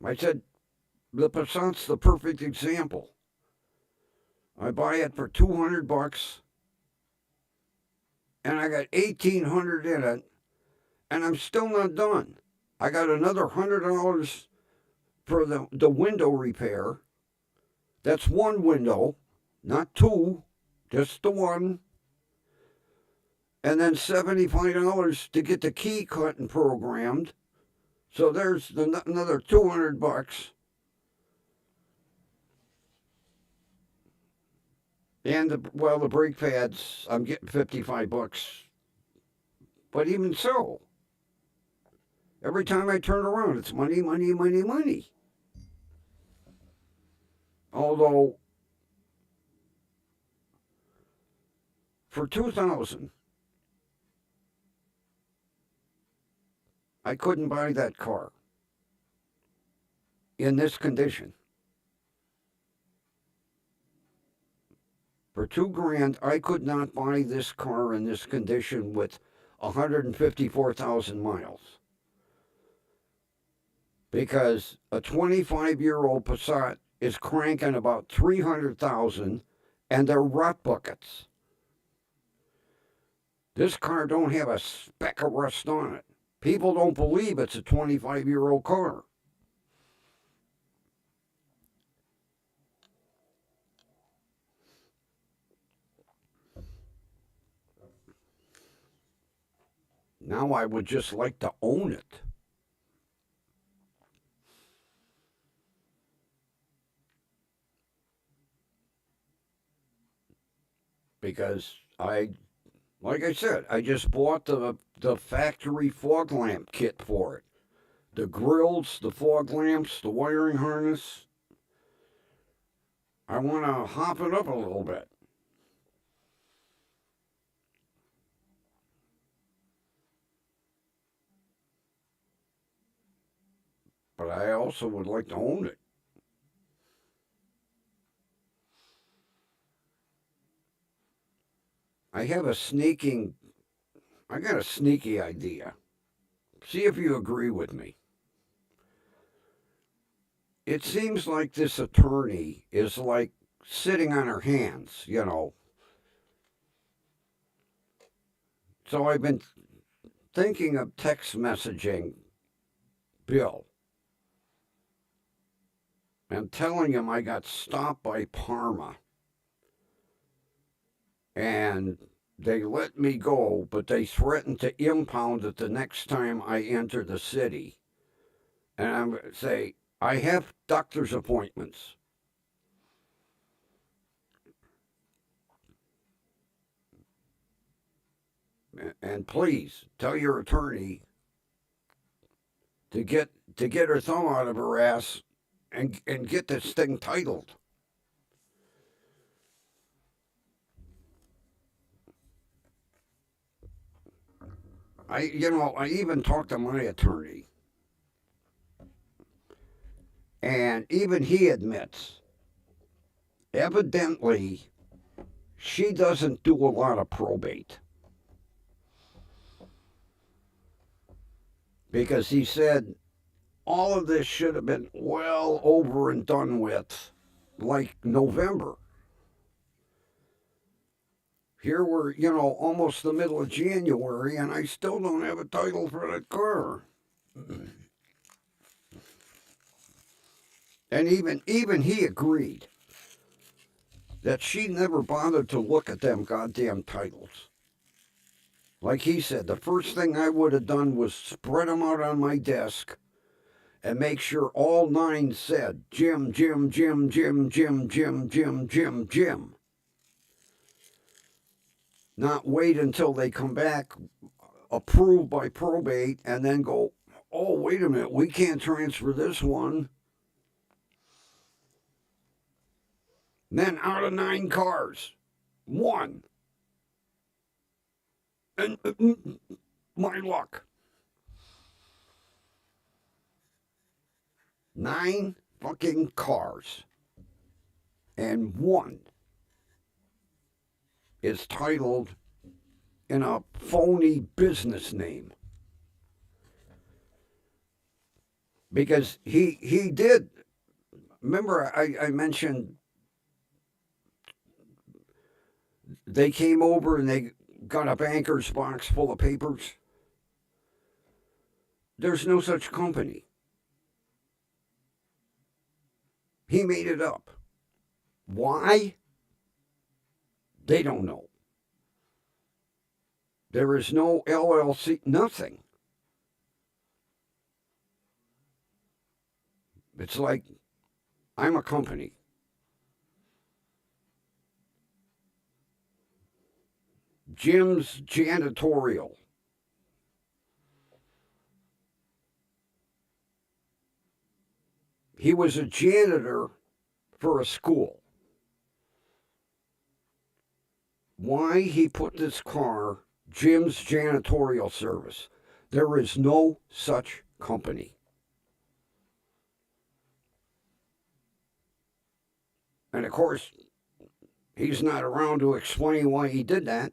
[SPEAKER 1] I said, the Passat's the perfect example. I buy it for 200 bucks and I got 1,800 in it and I'm still not done. I got another $100 for the window repair. That's one window, not two, just the one. And then $75 to get the key cut and programmed. So there's another 200 bucks. And the brake pads, I'm getting 55 bucks. But even so, every time I turn around, it's money, money, money, money. Although for 2,000, I couldn't buy that car in this condition. For $2,000, I could not buy this car in this condition with 154,000 miles. Because a 25-year-old Passat is cranking about 300,000 and they're rot buckets. This car don't have a speck of rust on it. People don't believe it's a 25-year-old car. Now I would just like to own it. Because like I said, I just bought the factory fog lamp kit for it. The grills, the fog lamps, the wiring harness. I want to hop it up a little bit. But I also would like to own it. I got a sneaky idea. See if you agree with me. It seems like this attorney is like sitting on her hands, you know. So I've been thinking of text messaging Bill and telling him I got stopped by Parma and they let me go, but they threatened to impound it the next time I enter the city. And I'm going to say, I have doctor's appointments. And please tell your attorney to get her thumb out of her ass and get this thing titled. I even talked to my attorney, and even he admits, evidently, she doesn't do a lot of probate. Because he said all of this should have been well over and done with like November. Here we're, almost the middle of January, and I still don't have a title for that car. And even he agreed that she never bothered to look at them goddamn titles. Like he said, the first thing I would have done was spread them out on my desk and make sure all 9 said Jim, Jim, Jim, Jim, Jim, Jim, Jim, Jim, Jim. Not wait until they come back approved by probate and then go, oh, wait a minute, we can't transfer this one. Then out of 9 cars, 1. And my luck. 9 fucking cars. And one is titled in a phony business name. Because he did, remember I mentioned they came over and they got a banker's box full of papers? There's no such company. He made it up. Why? They don't know. There is no LLC, nothing. It's like, I'm a company. Jim's Janitorial. He was a janitor for a school. Why he put this car, Jim's Janitorial Service? There is no such company. And of course, he's not around to explain why he did that.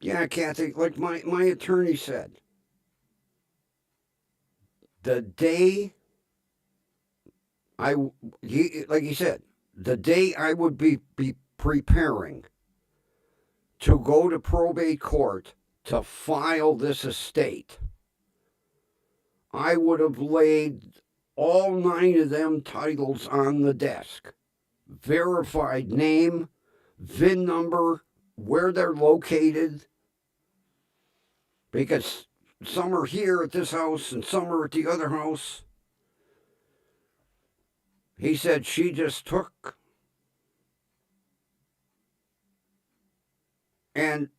[SPEAKER 1] Yeah, Kathy, like my attorney said, the day like he said, the day I would be preparing to go to probate court to file this estate, I would have laid all 9 of them titles on the desk. Verified name, VIN number, where they're located. Because some are here at this house and some are at the other house. He said she just took and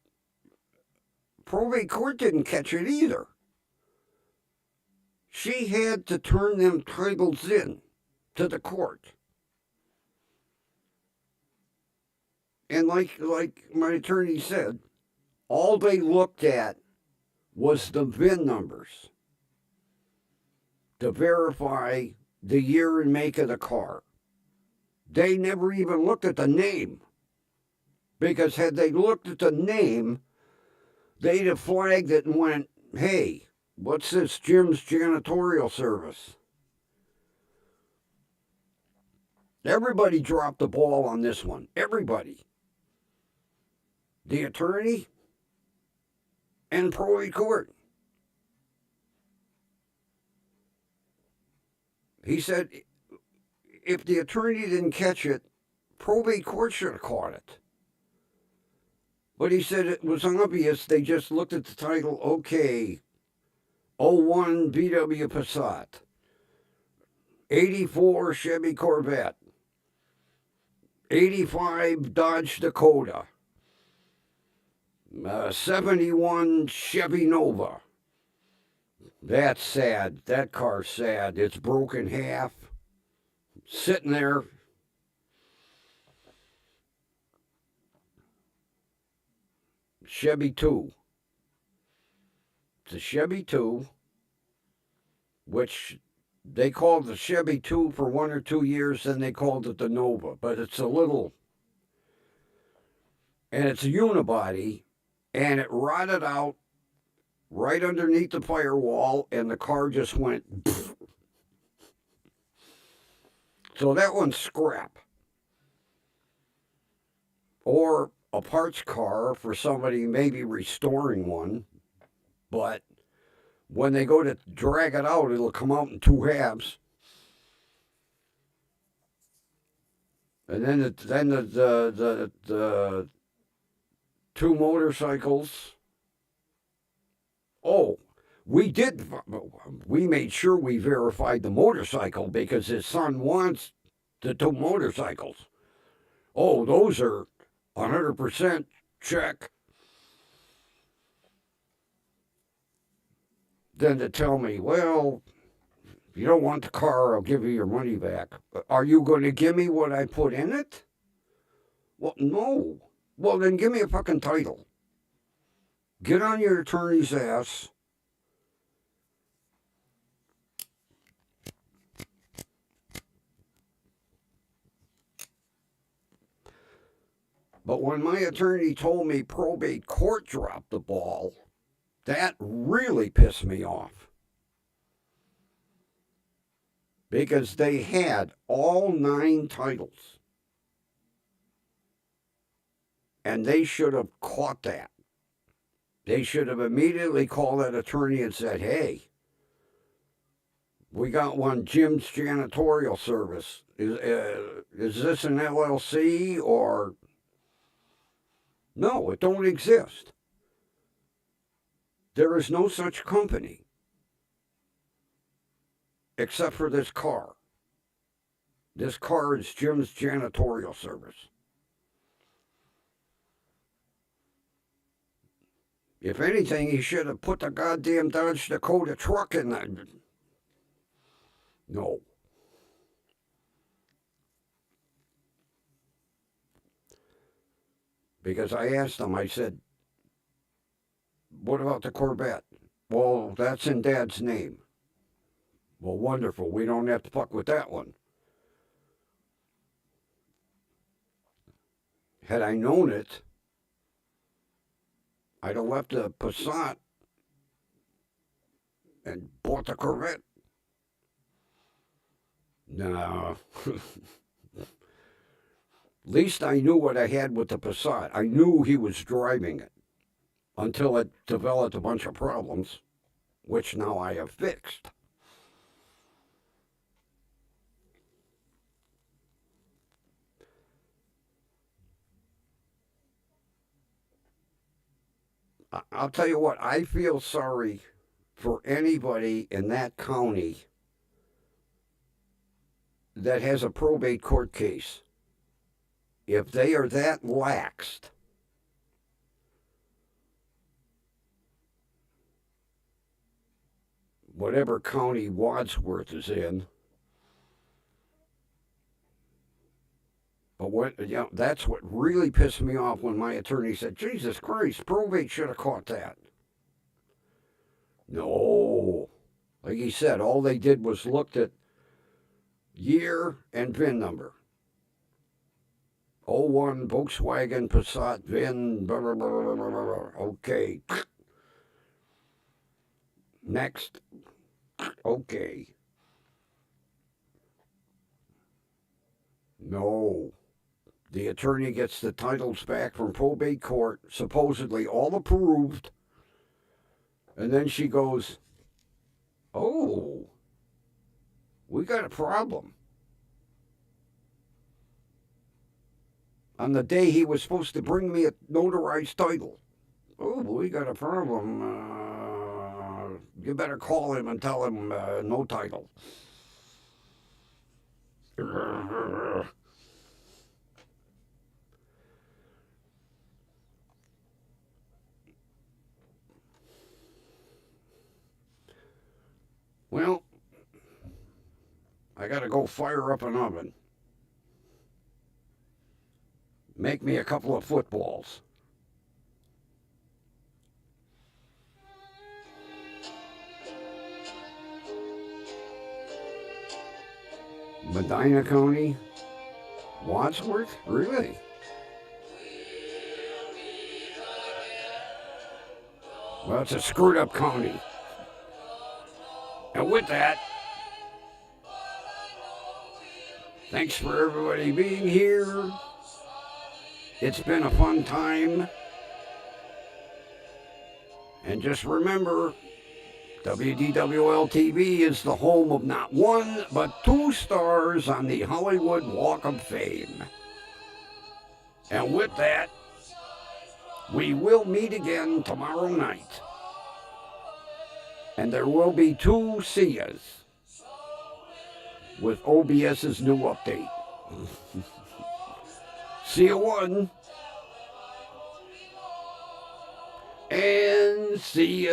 [SPEAKER 1] probate court didn't catch it either. She had to turn them titles in to the court. And like my attorney said, all they looked at was the VIN numbers to verify the year and make of the car. They never even looked at the name. Because had they looked at the name, they'd have flagged it and went, hey, what's this Jim's Janitorial Service? Everybody dropped the ball on this one. Everybody. The attorney and probate court. He said if the attorney didn't catch it, probate court should have caught it. But he said it was obvious. They just looked at the title, okay, 01 VW Passat, 84 Chevy Corvette, 85 Dodge Dakota, 71 Chevy Nova. That's sad. That car's sad. It's broken half. Sitting there. Chevy 2. It's a Chevy 2, which they called the Chevy 2 for 1 or 2 years, then they called it the Nova. But it's a little, and it's a unibody, and it rotted out right underneath the firewall, and the car just went. Pfft. So that one's scrap. Or a parts car for somebody maybe restoring one, but when they go to drag it out, it'll come out in 2 halves. And then the 2 motorcycles. Oh, we made sure we verified the motorcycle because his son wants the 2 motorcycles. Oh, those are 100% check. Then to tell me, well, if you don't want the car, I'll give you your money back. Are you going to give me what I put in it? Well, no. Well, then give me a fucking title. Get on your attorney's ass. But when my attorney told me probate court dropped the ball, that really pissed me off. Because they had all 9 titles. And they should have caught that. They should have immediately called that attorney and said, hey, we got one, Jim's Janitorial Service. Is this an LLC or... No, it don't exist. There is no such company except for this car. This car is Jim's Janitorial Service. If anything, he should have put the goddamn Dodge Dakota truck in that. No. Because I asked him, I said, what about the Corvette? Well, that's in Dad's name. Well, wonderful. We don't have to fuck with that one. Had I known it, I'd have left the Passat and bought the Corvette. No. At least I knew what I had with the Passat. I knew he was driving it until it developed a bunch of problems, which now I have fixed. I'll tell you what, I feel sorry for anybody in that county that has a probate court case. If they are that laxed, whatever county Wadsworth is in, but that's what really pissed me off when my attorney said, Jesus Christ, probate should have caught that. No. Like he said, all they did was looked at year and VIN number. 01 Volkswagen Passat VIN, blah, blah, blah, blah, blah, blah. Okay. Next. Okay. No. The attorney gets the titles back from probate court, supposedly all approved, and then she goes, oh, we got a problem. On the day he was supposed to bring me a notarized title. Oh, we got a problem. You better call him and tell him no title. Well, I got to go fire up an oven. Make me a couple of footballs. Medina County? Wadsworth? Really? Well, it's a screwed up county. And with that, thanks for everybody being here. It's been a fun time. And just remember, WDWL TV is the home of not 1, but 2 stars on the Hollywood Walk of Fame. And with that, we will meet again tomorrow night. And there will be 2 see-yas with OBS's new update. See you one. And see you.